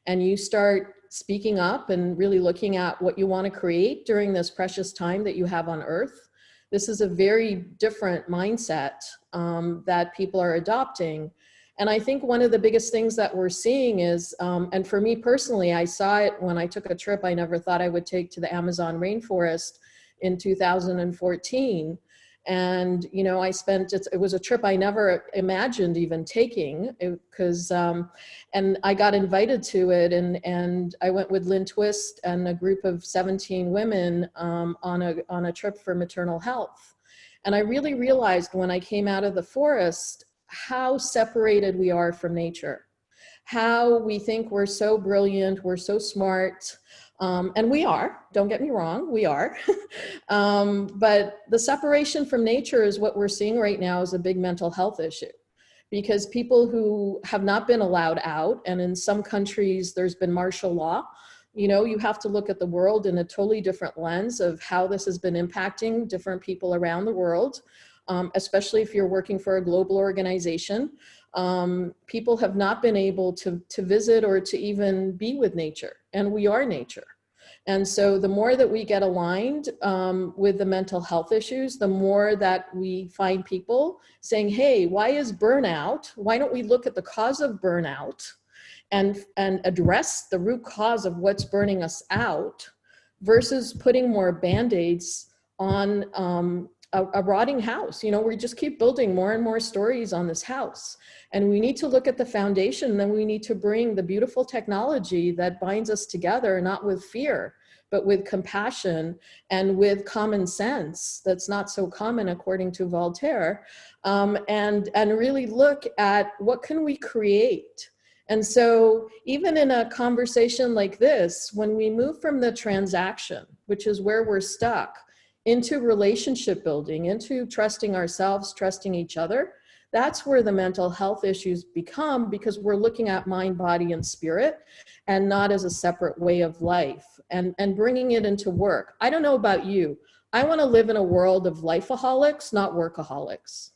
and you start speaking up and really looking at what you want to create during this precious time that you have on earth. This is a very different mindset that people are adopting. And I think one of the biggest things that we're seeing is, and for me personally, I saw it when I took a trip I never thought I would take to the Amazon rainforest in 2014. And, it was a trip I never imagined even taking because, and I got invited to it, and I went with Lynn Twist and a group of 17 women on a trip for maternal health. And I really realized when I came out of the forest how separated we are from nature, how we think we're so brilliant, we're so smart. And we are, don't get me wrong, we are. But the separation from nature is what we're seeing right now is a big mental health issue. Because people who have not been allowed out, and in some countries there's been martial law, You know, you have to look at the world in a totally different lens of how this has been impacting different people around the world, especially if you're working for a global organization. People have not been able to visit or to even be with nature, and we are nature. And so the more that we get aligned with the mental health issues, the more that we find people saying, hey, why is burnout? Why don't we look at the cause of burnout and address the root cause of what's burning us out versus putting more Band-Aids on a rotting house. You know, we just keep building more and more stories on this house. And we need to look at the foundation, and then we need to bring the beautiful technology that binds us together, not with fear, but with compassion and with common sense that's not so common according to Voltaire, and really look at what can we create. And so even in a conversation like this, when we move from the transaction, which is where we're stuck, into relationship building, into trusting ourselves, trusting each other, that's where the mental health issues become, because we're looking at mind, body, and spirit, and not as a separate way of life, and bringing it into work. I don't know about you. I want to live in a world of lifeaholics, not workaholics.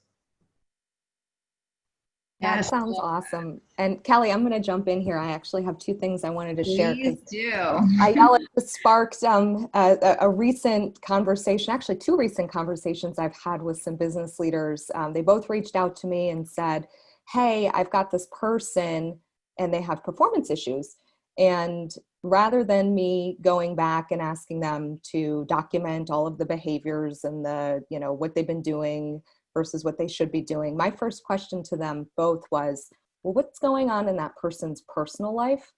That Yes. sounds awesome. And Kelly, I'm going to jump in here. I actually have two things I wanted to share. Please do. Ayala just sparked a recent conversation, actually two recent conversations I've had with some business leaders. They both reached out to me and said, hey, I've got this person and they have performance issues. And rather than me going back and asking them to document all of the behaviors and the, you know, what they've been doing versus what they should be doing, my first question to them both was, well, what's going on in that person's personal life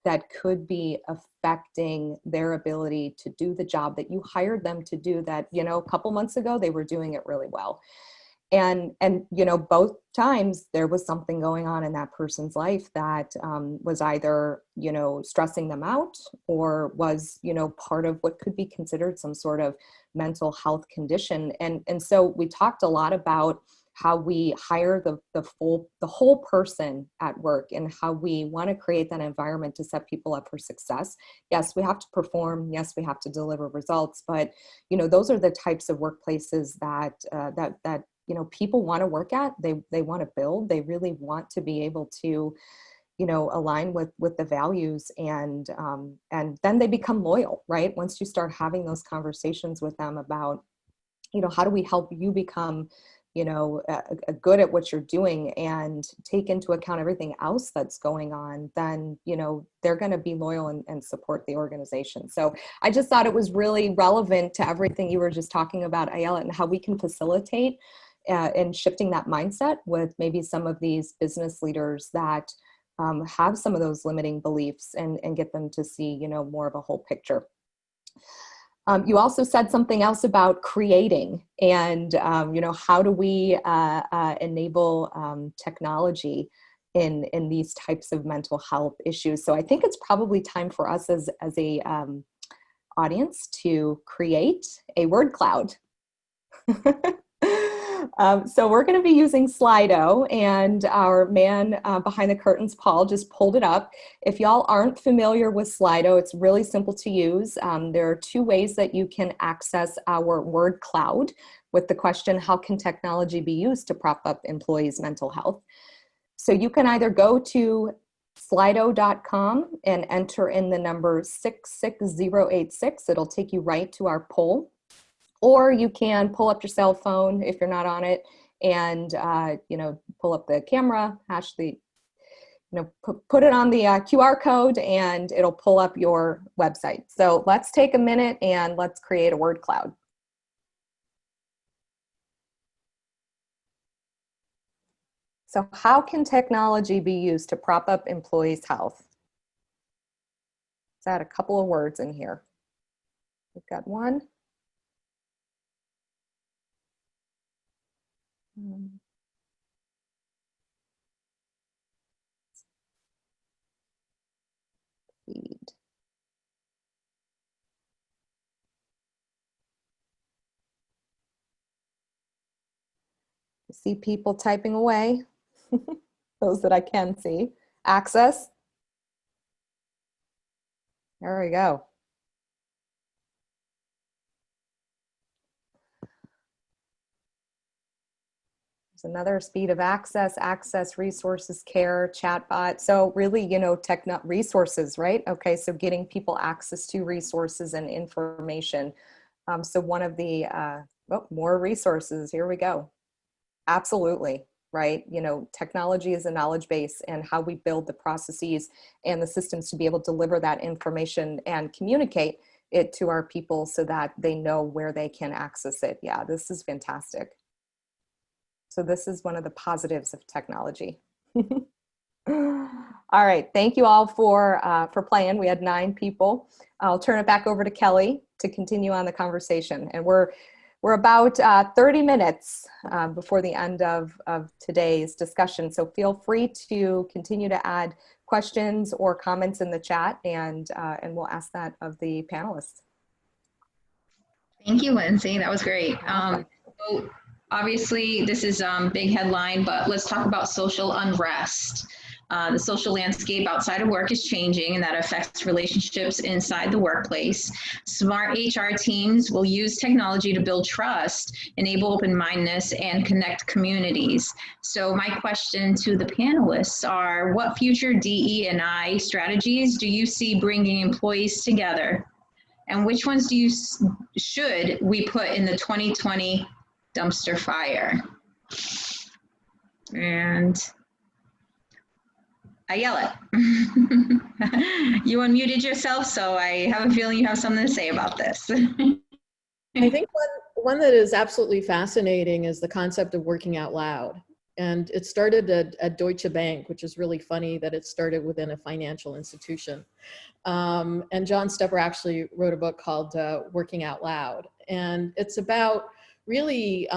that could be affecting their ability to do the job that you hired them to do, that, you know, a couple months ago, they were doing it really well. And, you know, both times there was something going on in that person's life that was either, you know, stressing them out, or was, you know, part of what could be considered some sort of mental health condition. And so we talked a lot about how we hire the whole person at work, and how we want to create that environment to set people up for success. Yes, we have to perform. Yes, we have to deliver results. But, you know, those are the types of workplaces that you know, people want to work at. They want to build. They really want to be able to, you know, align with the values, and then they become loyal, right? Once you start having those conversations with them about, you know, how do we help you become, you know, good at what you're doing and take into account everything else that's going on, then, you know, they're going to be loyal and support the organization. So I just thought it was really relevant to everything you were just talking about, Ayala, and how we can facilitate in shifting that mindset with maybe some of these business leaders that have some of those limiting beliefs, and get them to see, you know, more of a whole picture. You also said something else about creating, and you know, how do we enable technology in these types of mental health issues? So I think it's probably time for us as a audience to create a word cloud. So we're going to be using Slido, and our man behind the curtains, Paul, just pulled it up. If y'all aren't familiar with Slido, it's really simple to use. There are two ways that you can access our word cloud with the question, how can technology be used to prop up employees' mental health? So you can either go to slido.com and enter in the number 66086. It'll take you right to our poll. Or you can pull up your cell phone if you're not on it, and you know, pull up the camera, put it on the QR code, and it'll pull up your website. So let's take a minute and let's create a word cloud. So how can technology be used to prop up employees' health? Let's add a couple of words in here. We've got one. Feed. See people typing away, those that I can see. Access. There we go. There's another: speed of access, resources, care, chatbot. So really, resources, right? Okay, so getting people access to resources and information. So one of the, more resources, here we go. Absolutely, right? Technology is a knowledge base, and how we build the processes and the systems to be able to deliver that information and communicate it to our people so that they know where they can access it. Yeah, this is fantastic. So this is one of the positives of technology. All right, thank you all for playing. We had 9 people. I'll turn it back over to Kelly to continue on the conversation. And we're about 30 minutes before the end of today's discussion. So feel free to continue to add questions or comments in the chat, and we'll ask that of the panelists. Thank you, Lindsay. That was great. So obviously, this is big headline, but let's talk about social unrest. The social landscape outside of work is changing, and that affects relationships inside the workplace. Smart HR teams will use technology to build trust, enable open-mindedness, and connect communities. So my question to the panelists are, what future DE&I strategies do you see bringing employees together? And which ones should we put in the 2020 dumpster fire? And I yell it. You unmuted yourself, so I have a feeling you have something to say about this. I think one that is absolutely fascinating is the concept of working out loud. And it started at Deutsche Bank, which is really funny that it started within a financial institution. And John Stepper actually wrote a book called Working Out Loud. And it's about really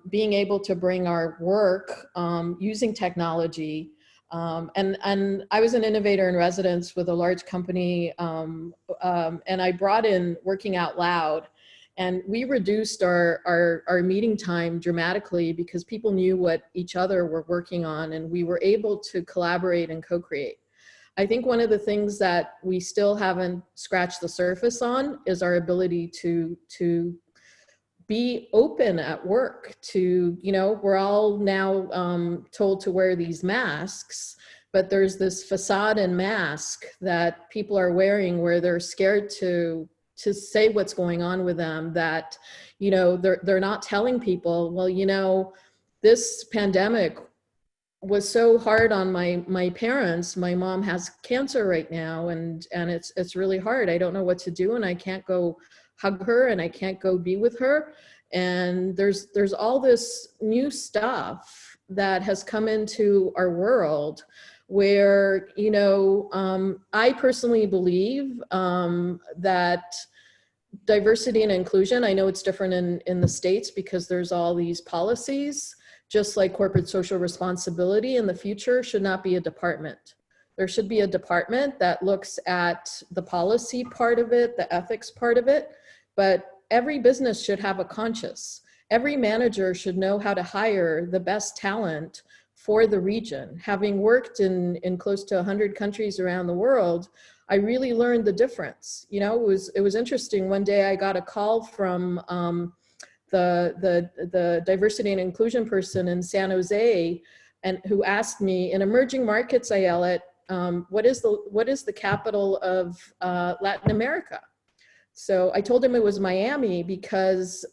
being able to bring our work using technology. And I was an innovator in residence with a large company, and I brought in Working Out Loud. And we reduced our meeting time dramatically because people knew what each other were working on, and we were able to collaborate and co-create. I think one of the things that we still haven't scratched the surface on is our ability to be open at work. We're all now told to wear these masks, but there's this facade and mask that people are wearing where they're scared to say what's going on with them, that, they're not telling people, well, this pandemic was so hard on my parents. My mom has cancer right now, and it's really hard. I don't know what to do, and I can't go hug her, and I can't go be with her. And there's all this new stuff that has come into our world where, I personally believe that diversity and inclusion, I know it's different in the States because there's all these policies, just like corporate social responsibility in the future should not be a department. There should be a department that looks at the policy part of it, the ethics part of it, but every business should have a conscience. Every manager should know how to hire the best talent for the region. Having worked in close to 100 countries around the world, I really learned the difference. It was interesting. One day I got a call from the diversity and inclusion person in San Jose, and who asked me, in emerging markets, I yell at, what is the capital of Latin America? So I told him it was Miami because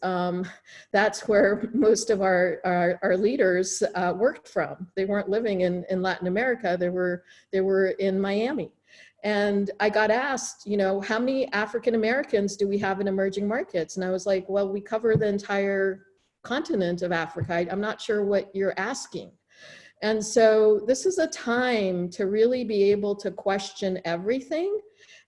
that's where most of our leaders worked from. They weren't living in Latin America. They were in Miami. And I got asked, how many African Americans do we have in emerging markets? And I was like, well, we cover the entire continent of Africa. I'm not sure what you're asking. And so this is a time to really be able to question everything,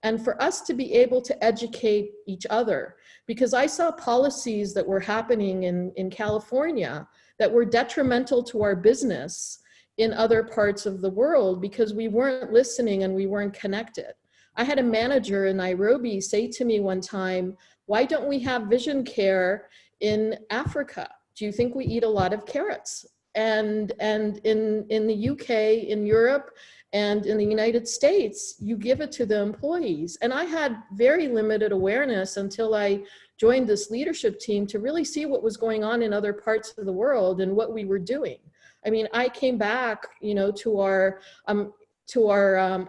and for us to be able to educate each other. Because I saw policies that were happening in California that were detrimental to our business in other parts of the world because we weren't listening and we weren't connected. I had a manager in Nairobi say to me one time, why don't we have vision care in Africa? Do you think we eat a lot of carrots? and in the UK, in Europe, and in the United States, you give it to the employees. And I had very limited awareness until I joined this leadership team to really see what was going on in other parts of the world and what we were doing. I mean, I came back, you know, to our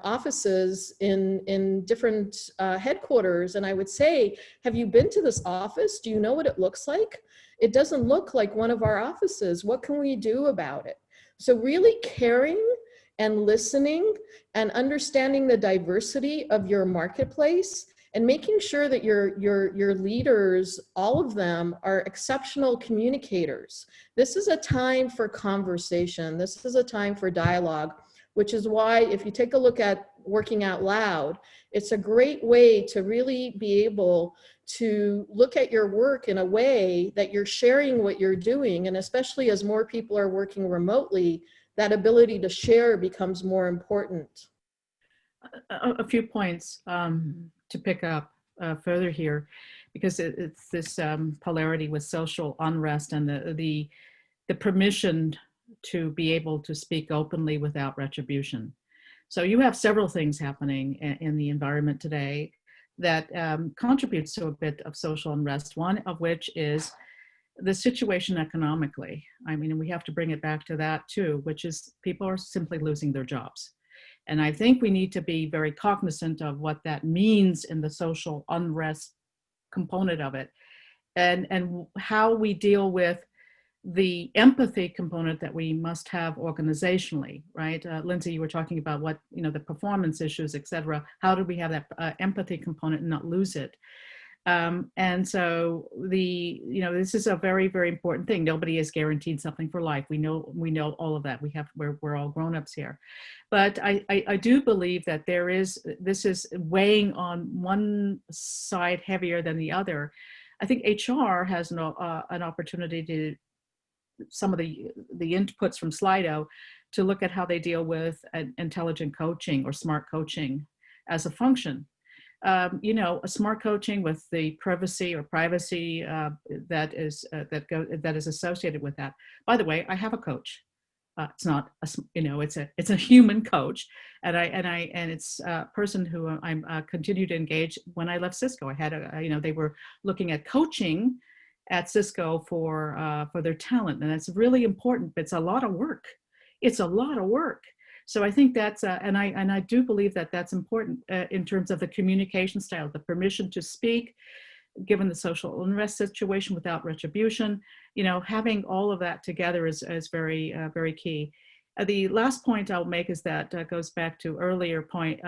offices in different headquarters, and I would say, have you been to this office? Do you know what it looks like? It doesn't look like one of our offices. What can we do about it? So really caring and listening and understanding the diversity of your marketplace and making sure that your leaders, all of them, are exceptional communicators. This is a time for conversation. This is a time for dialogue, which is why if you take a look at Working Out Loud, it's a great way to really be able to look at your work in a way that you're sharing what you're doing. And especially as more people are working remotely, that ability to share becomes more important. A few points to pick up further here, because it's this polarity with social unrest and the permission to be able to speak openly without retribution. So you have several things happening in the environment today that contributes to a bit of social unrest, one of which is the situation economically. I mean, and we have to bring it back to that too, which is people are simply losing their jobs. And I think we need to be very cognizant of what that means in the social unrest component of it, and how we deal with the empathy component that we must have organizationally, right? Lindsay, you were talking about what, you know, the performance issues, et cetera. How do we have that empathy component and not lose it? And so this is a very, very important thing. Nobody is guaranteed something for life. We know all of that. We're all grown-ups here. But I do believe that this is weighing on one side heavier than the other. I think HR has an opportunity to, some of the inputs from Slido, to look at how they deal with intelligent coaching or smart coaching as a function. A smart coaching with the privacy that is associated with that. By the way, I have a coach. It's not it's a human coach, and it's a person who I'm continue to engage. When I left Cisco, I had they were looking at coaching at Cisco for their talent, and that's really important. But it's a lot of work. It's a lot of work. So I think that's and I do believe that that's important in terms of the communication style, the permission to speak, given the social unrest situation without retribution. Having all of that together is very very key. The last point I'll make is that goes back to earlier point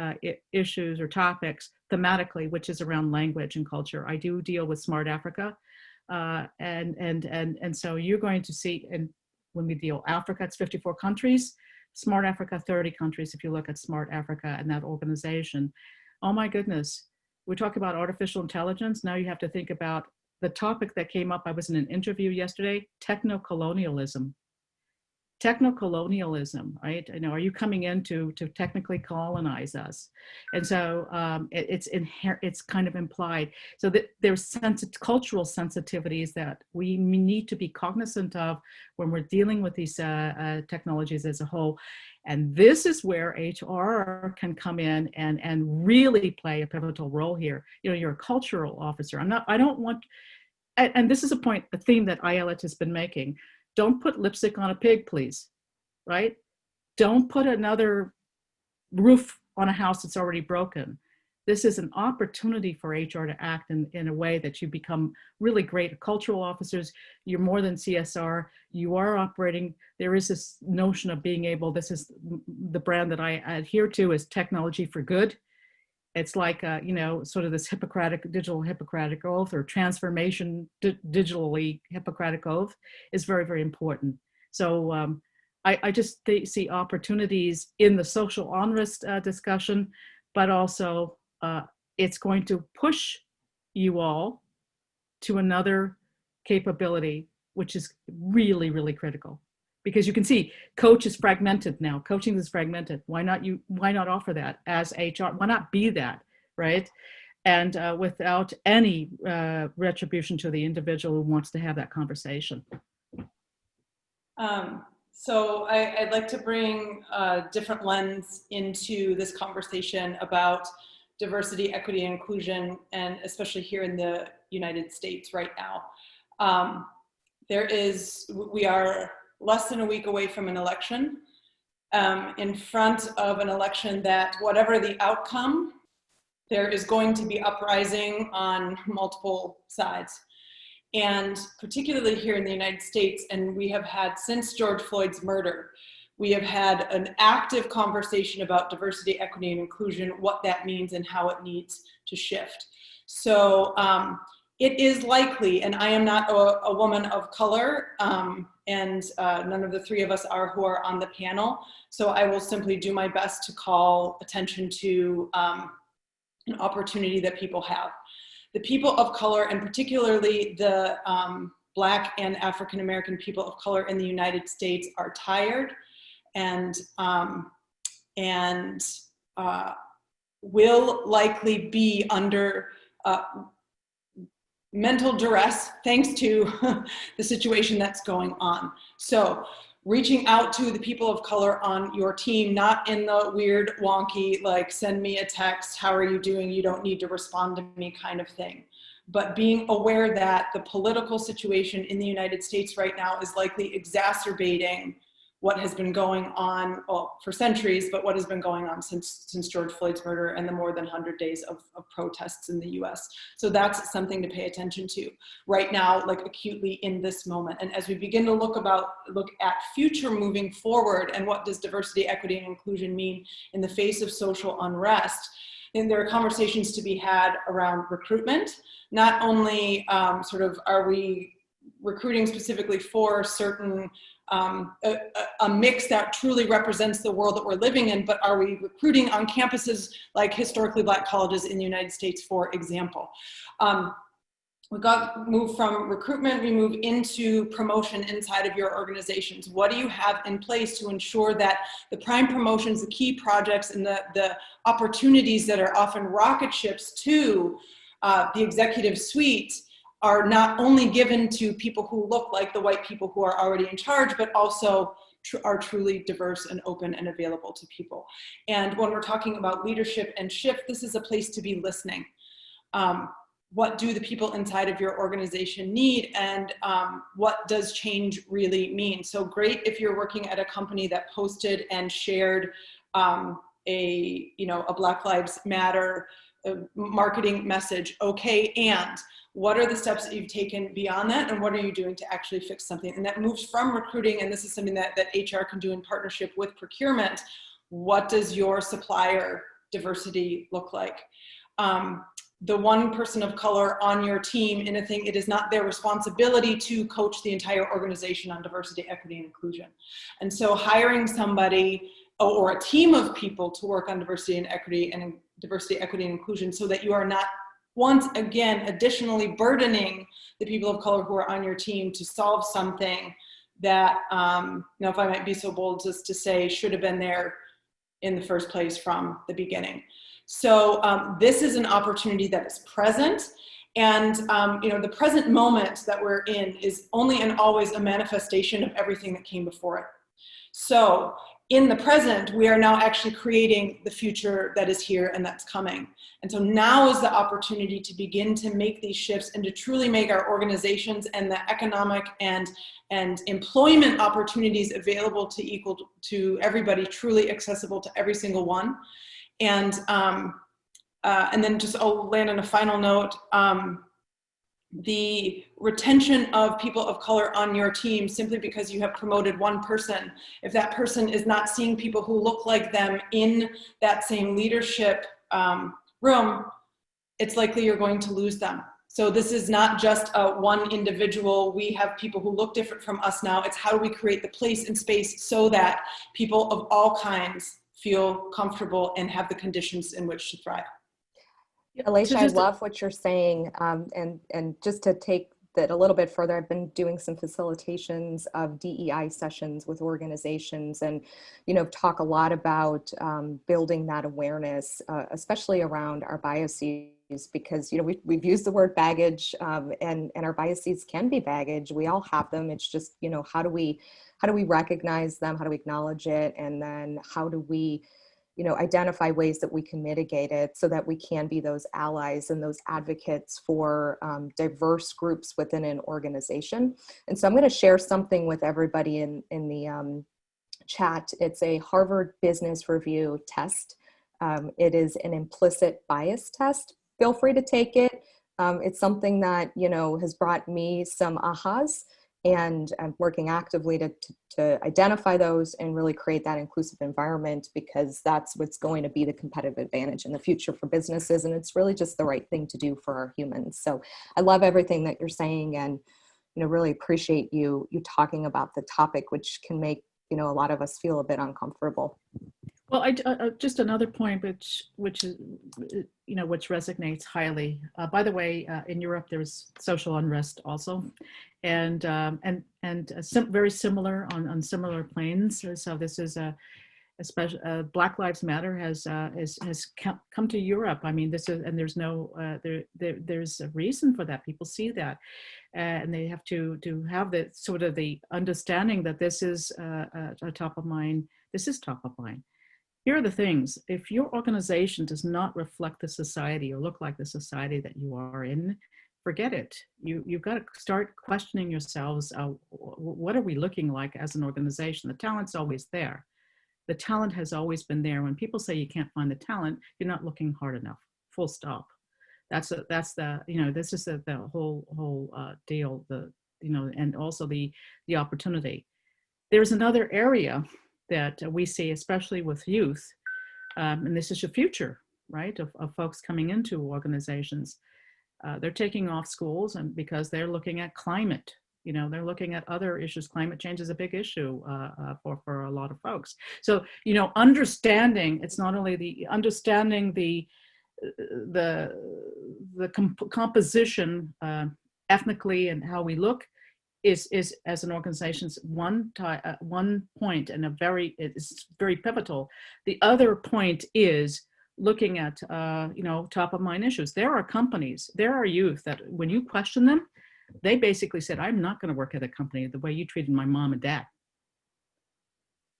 issues or topics thematically, which is around language and culture. I do deal with Smart Africa, and so you're going to see, and when we deal Africa, it's 54 countries. Smart Africa, 30 countries, if you look at Smart Africa and that organization. Oh my goodness, we talk about artificial intelligence. Now you have to think about the topic that came up. I was in an interview yesterday, techno-colonialism. Techno-colonialism, right? Are you coming in to technically colonize us? And so it's kind of implied. So that there's cultural sensitivities that we need to be cognizant of when we're dealing with these technologies as a whole. And this is where HR can come in and really play a pivotal role here. You're a cultural officer. And this is a theme that Ayelet has been making. Don't put lipstick on a pig, please, right? Don't put another roof on a house that's already broken. This is an opportunity for HR to act in a way that you become really great cultural officers. You're more than CSR. You are operating. There is this notion of being able, this is the brand that I adhere to, is technology for good. It's like, sort of this digital Hippocratic oath, or transformation digitally Hippocratic oath is very, very important. So I just see opportunities in the social unrest discussion, but also it's going to push you all to another capability, which is really, really critical. Because you can see coaching is fragmented now. Coaching is fragmented. Why not offer that as HR? Why not be that, right? And without any retribution to the individual who wants to have that conversation. So I'd like to bring a different lens into this conversation about diversity, equity, and inclusion, and especially here in the United States right now. We are less than a week away from an election, in front of an election that, whatever the outcome, there is going to be uprising on multiple sides. And particularly here in the United States, and we have had, since George Floyd's murder, we have had an active conversation about diversity, equity, and inclusion, what that means and how it needs to shift. So it is likely, and I am not a woman of color, and none of the three of us are who are on the panel, so I will simply do my best to call attention to an opportunity that people have. The people of color, and particularly the Black and African American people of color in the United States, are tired and will likely be under mental duress thanks to the situation that's going on. So reaching out to the people of color on your team, not in the weird, wonky, like, send me a text, how are you doing, you don't need to respond to me kind of thing. But being aware that the political situation in the United States right now is likely exacerbating what has been going on, well, for centuries, but what has been going on since George Floyd's murder and the more than 100 days of protests in the US. So that's something to pay attention to right now, like acutely in this moment. And as we begin to look at future moving forward, and what does diversity, equity, and inclusion mean in the face of social unrest, and there are conversations to be had around recruitment. Not only sort of are we recruiting specifically for certain a mix that truly represents the world that we're living in, but are we recruiting on campuses like historically Black colleges in the United States, for example? We move from recruitment, we move into promotion inside of your organizations. What do you have in place to ensure that the prime promotions, the key projects, and the opportunities that are often rocket ships to the executive suite are not only given to people who look like the white people who are already in charge, but also are truly diverse and open and available to people. And when we're talking about leadership and shift, this is a place to be listening. What do the people inside of your organization need, and what does change really mean? So great if you're working at a company that posted and shared a Black Lives Matter marketing message, okay, and what are the steps that you've taken beyond that, and what are you doing to actually fix something? And that moves from recruiting, and this is something that HR can do in partnership with procurement. What does your supplier diversity look like? The one person of color on your team in a thing, it is not their responsibility to coach the entire organization on diversity, equity, and inclusion. And so hiring somebody or a team of people to work on diversity, equity, and inclusion, so that you are not once again additionally burdening the people of color who are on your team to solve something that, if I might be so bold as to say, should have been there in the first place from the beginning. So this is an opportunity that is present, and the present moment that we're in is only and always a manifestation of everything that came before it. So in the present, we are now actually creating the future that is here and that's coming. And so now is the opportunity to begin to make these shifts and to truly make our organizations and the economic and employment opportunities available to everybody, truly accessible to every single one. And then just I'll land on a final note. The retention of people of color on your team, simply because you have promoted one person, if that person is not seeing people who look like them in that same leadership room, it's likely you're going to lose them. So this is not just one individual. We have people who look different from us now. It's how do we create the place and space so that people of all kinds feel comfortable and have the conditions in which to thrive. Alicia, I love what you're saying. And just to take that a little bit further, I've been doing some facilitations of DEI sessions with organizations, and, talk a lot about building that awareness, especially around our biases because, you know, we've used the word baggage, and our biases can be baggage. We all have them. It's just, you know, how do we recognize them? How do we acknowledge it? And then how do we, you know, identify ways that we can mitigate it so that we can be those allies and those advocates for diverse groups within an organization. And so I'm going to share something with everybody in the chat. It's a Harvard Business Review test. It is an implicit bias test. Feel free to take it. It's something that, you know, has brought me some ahas, and I'm working actively to identify those and really create that inclusive environment, because that's what's going to be the competitive advantage in the future for businesses. And it's really just the right thing to do for our humans. So I love everything that you're saying, and, you know, really appreciate you talking about the topic, which can make, you know, a lot of us feel a bit uncomfortable. Well, just another point, which is, you know, which resonates highly. By the way, in Europe, there's social unrest also, and very similar on similar planes. So this is especially Black Lives Matter has come to Europe. I mean, this is, and there's no there's a reason for that. People see that, and they have to have the sort of the understanding that this is a top of mind. This is top of mind. Here are the things. If your organization does not reflect the society or look like the society that you are in, forget it. You've got to start questioning yourselves. What are we looking like as an organization? The talent's always there. The talent has always been there. When people say you can't find the talent, you're not looking hard enough. Full stop. That's the, you know, this is the whole deal. You know, and also the opportunity. There's another area that we see, especially with youth, and this is your future, right, of folks coming into organizations. They're taking off schools, and because they're looking at climate, you know, they're looking at other issues. Climate change is a big issue for a lot of folks. So, you know, understanding, it's not only the understanding the composition ethnically and how we look, is as an organization's one point, and it's very pivotal. The other point is looking at you know, top of mind issues. There are companies, there are youth that when you question them, they basically said, I'm not going to work at a company the way you treated my mom and dad.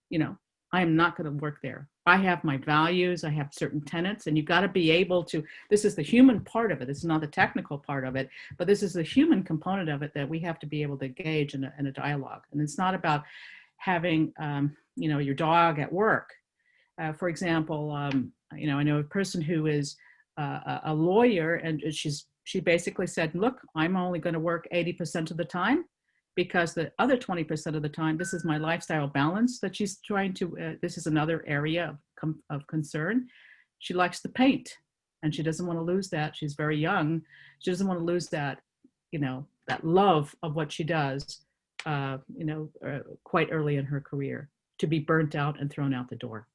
You know, I am not going to work there. I have my values, I have certain tenets, and you've got to be able to, this is the human part of it. It's not the technical part of it, but this is the human component of it that we have to be able to engage in a dialogue. And it's not about having, you know, your dog at work. For example, you know, I know a person who is a lawyer, and she basically said, look, I'm only going to work 80% of the time, because the other 20% of the time, this is my lifestyle balance that she's trying to, this is another area of concern. She likes to paint, and she doesn't want to lose that. She's very young. She doesn't want to lose that, you know, that love of what she does, you know, quite early in her career, to be burnt out and thrown out the door.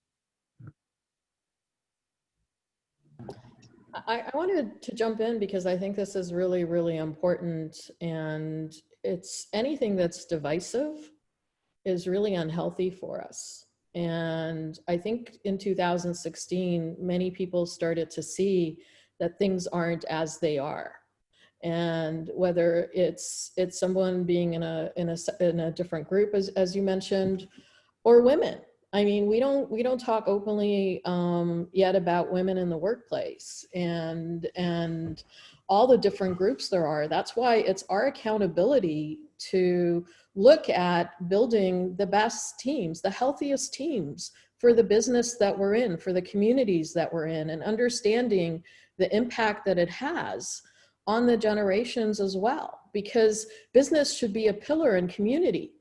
I wanted to jump in because I think this is really, really important, and it's anything that's divisive is really unhealthy for us. And I think in 2016, many people started to see that things aren't as they are. And whether it's someone being in a different group, as you mentioned, or women. I mean, we don't talk openly yet about women in the workplace, and all the different groups there are. That's why it's our accountability to look at building the best teams, the healthiest teams for the business that we're in, for the communities that we're in, and understanding the impact that it has on the generations as well, because business should be a pillar in community.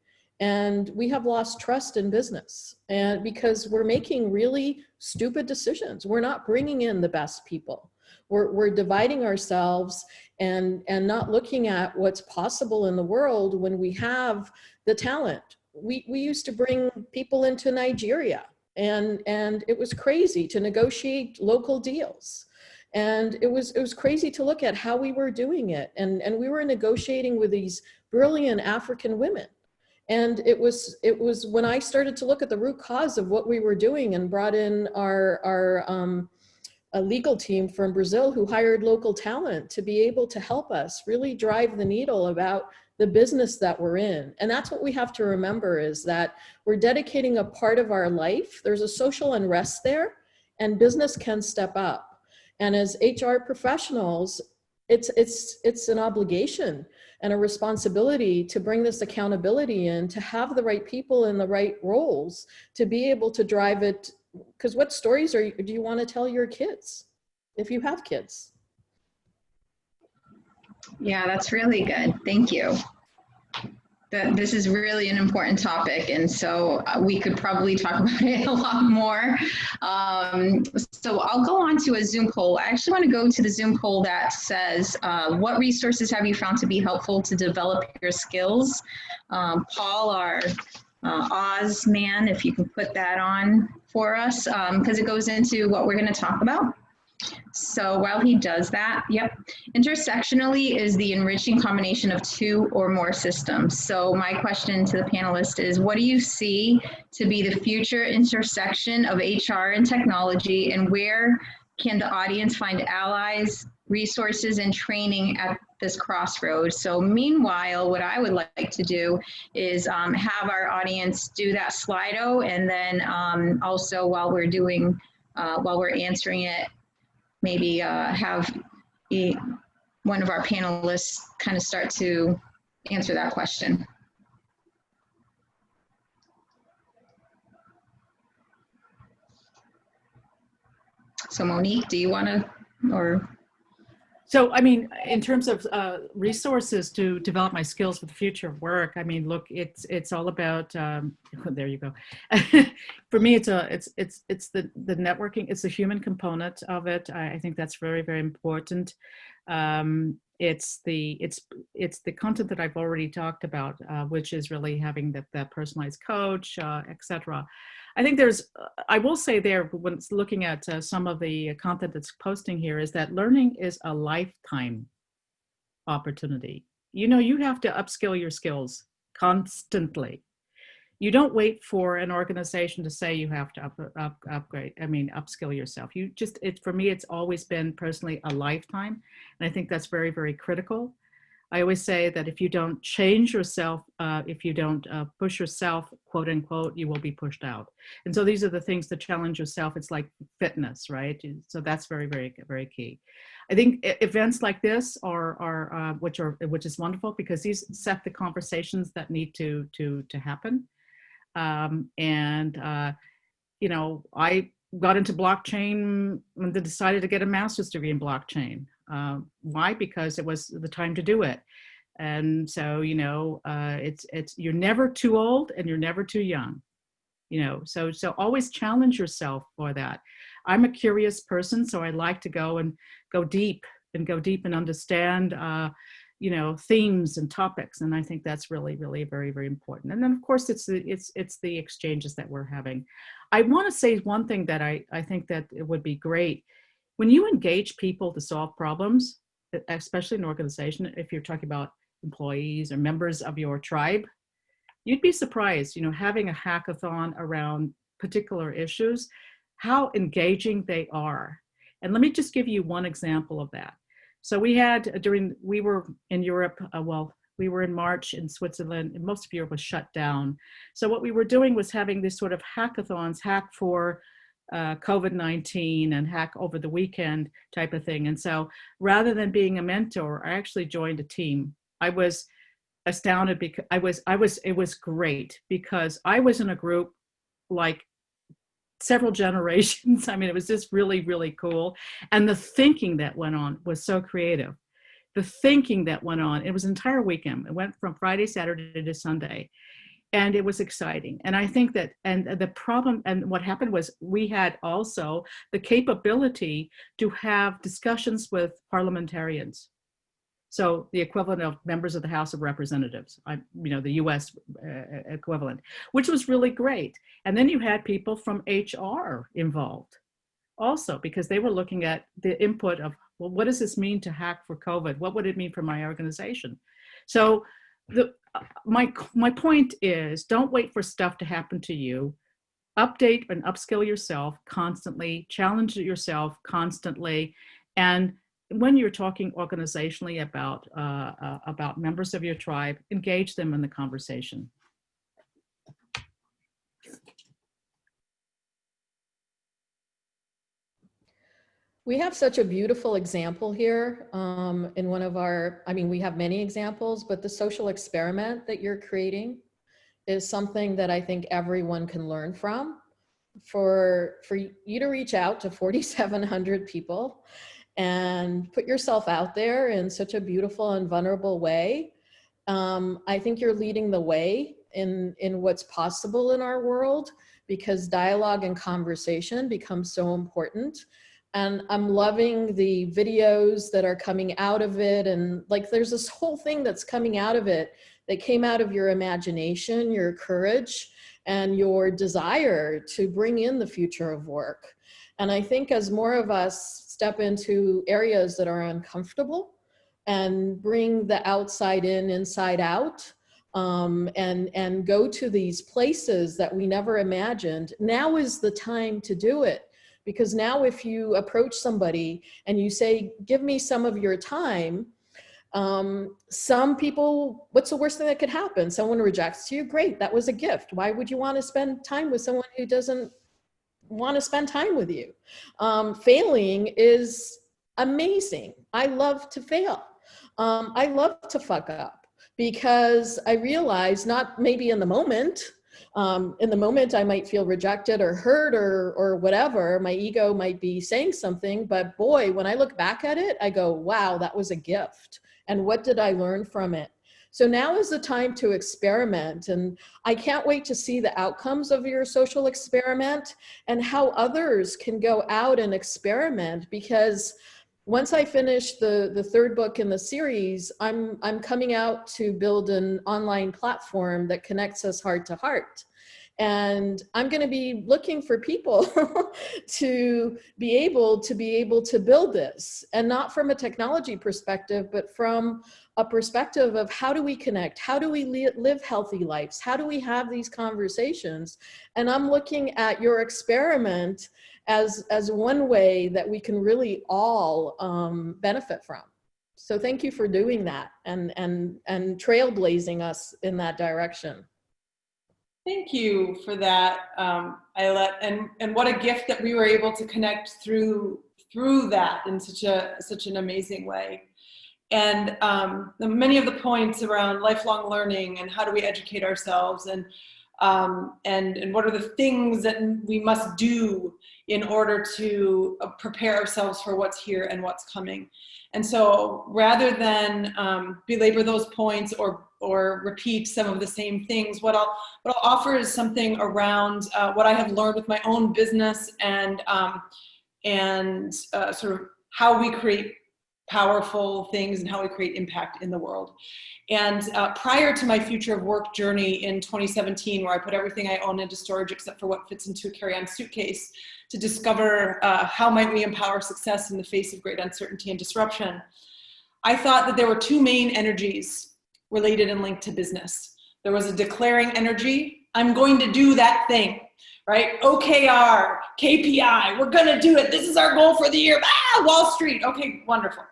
And we have lost trust in business, and because we're making really stupid decisions. We're not bringing in the best people. We're dividing ourselves and not looking at what's possible in the world when we have the talent. We used to bring people into Nigeria, and it was crazy to negotiate local deals. And it was crazy to look at how we were doing it. And we were negotiating with these brilliant African women. And it was when I started to look at the root cause of what we were doing and brought in our a legal team from Brazil who hired local talent to be able to help us really drive the needle about the business that we're in. And that's what we have to remember, is that we're dedicating a part of our life. There's a social unrest there, and business can step up. And as HR professionals, it's an obligation and a responsibility to bring this accountability in, to have the right people in the right roles, to be able to drive it. Because what stories do you want to tell your kids, if you have kids? Yeah, that's really good. Thank you. This is really an important topic, and so we could probably talk about it a lot more. So I'll go on to a Zoom poll. I actually want to go to the Zoom poll that says, what resources have you found to be helpful to develop your skills? Paul, our Oz man, if you can put that on for us, because it goes into what we're going to talk about. So while he does that, yep. Intersectionally is the enriching combination of two or more systems. So my question to the panelists is, what do you see to be the future intersection of HR and technology, and where can the audience find allies, resources, and training at this crossroads? So meanwhile, what I would like to do is have our audience do that Slido, and then also while we're doing, while we're answering it, maybe have one of our panelists kind of start to answer that question. So Monique, do you want to, or? So, I mean, in terms of resources to develop my skills for the future of work, I mean, look, it's all about. There you go. For me, it's the networking. It's the human component of it. I think that's very, very important. It's the content that I've already talked about, which is really having that personalized coach, etc. I think I will say there, when it's looking at some of the content that's posting here, is that learning is a lifetime opportunity. You know, you have to upskill your skills constantly. You don't wait for an organization to say you have to upskill yourself. For me, it's always been personally a lifetime. And I think that's very, very critical. I always say that if you don't change yourself, if you don't push yourself, quote unquote, you will be pushed out. And so these are the things to challenge yourself. It's like fitness, right? So that's very, very, very key. I think events like this which is wonderful, because these set the conversations that need to happen. You know, I got into blockchain and then decided to get a master's degree in blockchain. Why? Because it was the time to do it. And so, you know, you're never too old and you're never too young, you know, so always challenge yourself for that. I'm a curious person, so I like to go deep and understand, you know, themes and topics. And I think that's really, really very, very important. And then of course it's the exchanges that we're having. I want to say one thing that I think that it would be great. When you engage people to solve problems, especially in an organization, if you're talking about employees or members of your tribe, you'd be surprised, you know, having a hackathon around particular issues, how engaging they are. And let me just give you one example of that. So we were in Europe, we were in March in Switzerland, and most of Europe was shut down. So what we were doing was having this sort of hackathons, hack for COVID-19 and hack over the weekend type of thing. And so rather than being a mentor, I actually joined a team. I was astounded because it was great because I was in a group like several generations. I mean, it was just really, really cool. And the thinking that went on was so creative. The thinking that went on, it was an entire weekend. It went from Friday, Saturday to Sunday. And it was exciting. And I think that, and the problem, and what happened was we had also the capability to have discussions with parliamentarians. So the equivalent of members of the House of Representatives, you know, the US equivalent, which was really great. And then you had people from HR involved also, because they were looking at the input of, well, what does this mean to hack for COVID? What would it mean for my organization? So my point is, don't wait for stuff to happen to you. update and upskill yourself constantly, challenge yourself constantly. And when you're talking organizationally about members of your tribe, engage them in the conversation. We have such a beautiful example here in one of our, I mean, we have many examples, but the social experiment that you're creating is something that I think everyone can learn from. For you to reach out to 4,700 people and put yourself out there in such a beautiful and vulnerable way, I think you're leading the way in what's possible in our world, because dialogue and conversation becomes so important. And I'm loving the videos that are coming out of it. And like, there's this whole thing that's coming out of it that came out of your imagination, your courage, and your desire to bring in the future of work. And I think as more of us step into areas that are uncomfortable and bring the outside in, inside out, and go to these places that we never imagined, now is the time to do it. Because now if you approach somebody and you say, give me some of your time, some people, what's the worst thing that could happen? Someone rejects you, great, that was a gift. Why would you want to spend time with someone who doesn't want to spend time with you? Failing is amazing. I love to fail. I love to fuck up, because I realize, not maybe in the moment, I might feel rejected or hurt or whatever. My ego might be saying something, but boy, when I look back at it, I go, wow, that was a gift. And what did I learn from it? So now is the time to experiment. And I can't wait to see the outcomes of your social experiment and how others can go out and experiment, because once I finish the third book in the series, I'm coming out to build an online platform that connects us heart to heart. And I'm going to be looking for people to be able to build this, and not from a technology perspective, but from a perspective of how do we connect? How do we live healthy lives? How do we have these conversations? And I'm looking at your experiment as one way that we can really all benefit from. So thank you for doing that and trailblazing us in that direction. Thank you for that, Ayelet, and what a gift that we were able to connect through that in such an amazing way. And many of the points around lifelong learning and how do we educate ourselves, and what are the things that we must do in order to prepare ourselves for what's here and what's coming. And so rather than belabor those points or repeat some of the same things, what I'll offer is something around what I have learned with my own business and sort of how we create powerful things and how we create impact in the world. And prior to my future of work journey in 2017, where I put everything I own into storage except for what fits into a carry-on suitcase to discover how might we empower success in the face of great uncertainty and disruption, I thought that there were two main energies related and linked to business. There was a declaring energy, I'm going to do that thing, right? OKR, KPI, we're gonna do it. This is our goal for the year. Wall Street, okay, wonderful.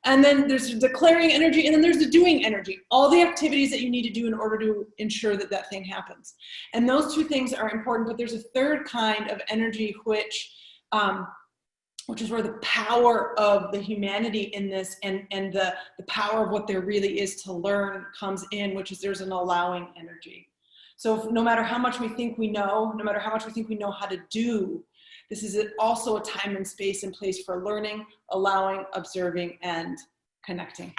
And then there's the declaring energy, and then there's the doing energy. All the activities that you need to do in order to ensure that that thing happens. And those two things are important, but there's a third kind of energy which is where the power of the humanity in this and the power of what there really is to learn comes in, which is there's an allowing energy. So no matter how much we think we know, no matter how much we think we know how to do, this is also a time and space and place for learning, allowing, observing, and connecting.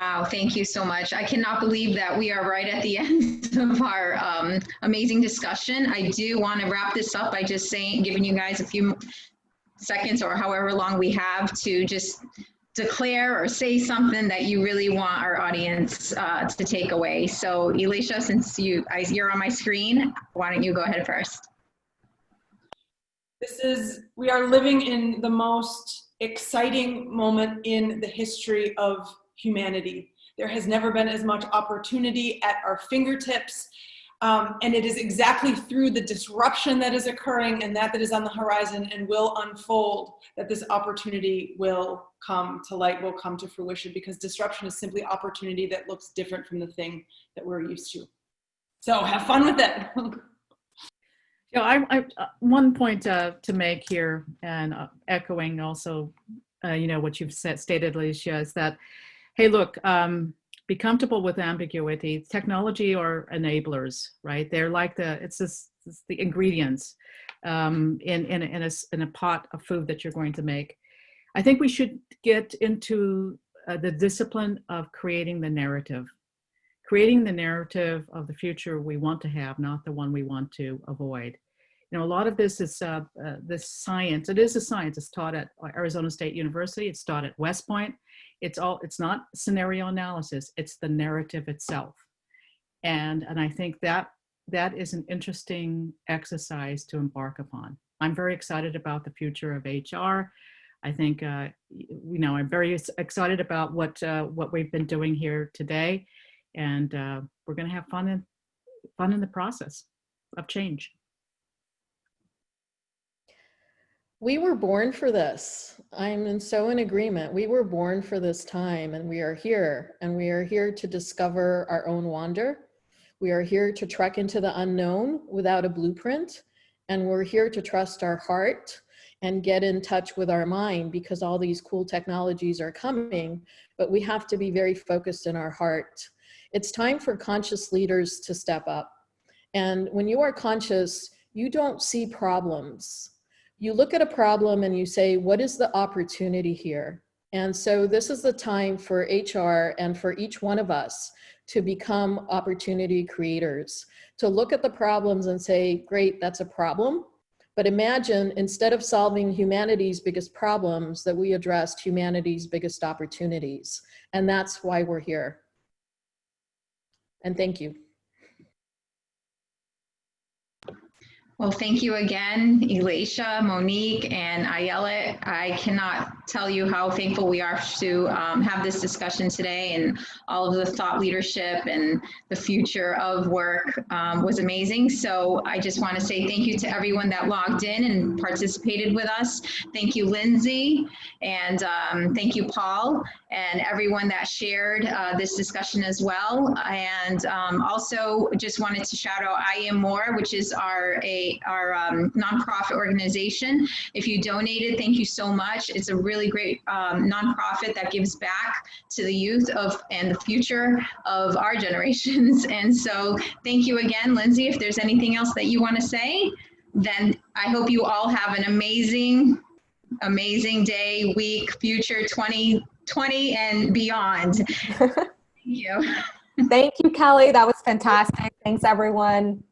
Wow, thank you so much. I cannot believe that we are right at the end of our amazing discussion. I do want to wrap this up by just giving you guys a few seconds or however long we have to just declare or say something that you really want our audience to take away. So Elisha, since you're on my screen, why don't you go ahead first? We are living in the most exciting moment in the history of humanity. There has never been as much opportunity at our fingertips. And it is exactly through the disruption that is occurring and that is on the horizon and will unfold that this opportunity will come to light, will come to fruition, because disruption is simply opportunity that looks different from the thing that we're used to. So have fun with it. One point to make here, and echoing also, what you've stated, Alicia, is that, hey, look, be comfortable with ambiguity. Technology are enablers, right? They're like it's the ingredients in a pot of food that you're going to make. I think we should get into the discipline of creating the narrative of the future we want to have, not the one we want to avoid. A lot of this is this science. It is a science. It's taught at Arizona State University. It's taught at West Point. It's not scenario analysis. It's the narrative itself. And I think that is an interesting exercise to embark upon. I'm very excited about the future of HR. I think, I'm very excited about what we've been doing here today. And we're going to have fun in the process of change. We were born for this. I'm so in agreement. We were born for this time, and we are here. And we are here to discover our own wonder. We are here to trek into the unknown without a blueprint. And we're here to trust our heart and get in touch with our mind, because all these cool technologies are coming, but we have to be very focused in our heart. It's time for conscious leaders to step up. And when you are conscious, you don't see problems. You look at a problem and you say, what is the opportunity here? And so this is the time for HR and for each one of us to become opportunity creators, to look at the problems and say, great, that's a problem. But imagine, instead of solving humanity's biggest problems, that we addressed humanity's biggest opportunities. And that's why we're here. And thank you. Well, thank you again, Elisha, Monique, and Ayala. I cannot tell you how thankful we are to have this discussion today, and all of the thought leadership and the future of work was amazing. So I just want to say thank you to everyone that logged in and participated with us. Thank you, Lindsay, and thank you, Paul, and everyone that shared this discussion as well. And also just wanted to shout out I Am More, which is our nonprofit organization. If you donated, thank you so much. It's a really great nonprofit that gives back to the youth and the future of our generations. And so thank you again, Lindsay. If there's anything else that you want to say, then I hope you all have an amazing day, week, future 2020 and beyond. Thank you. Thank you, Kelly. That was fantastic. Thanks, everyone.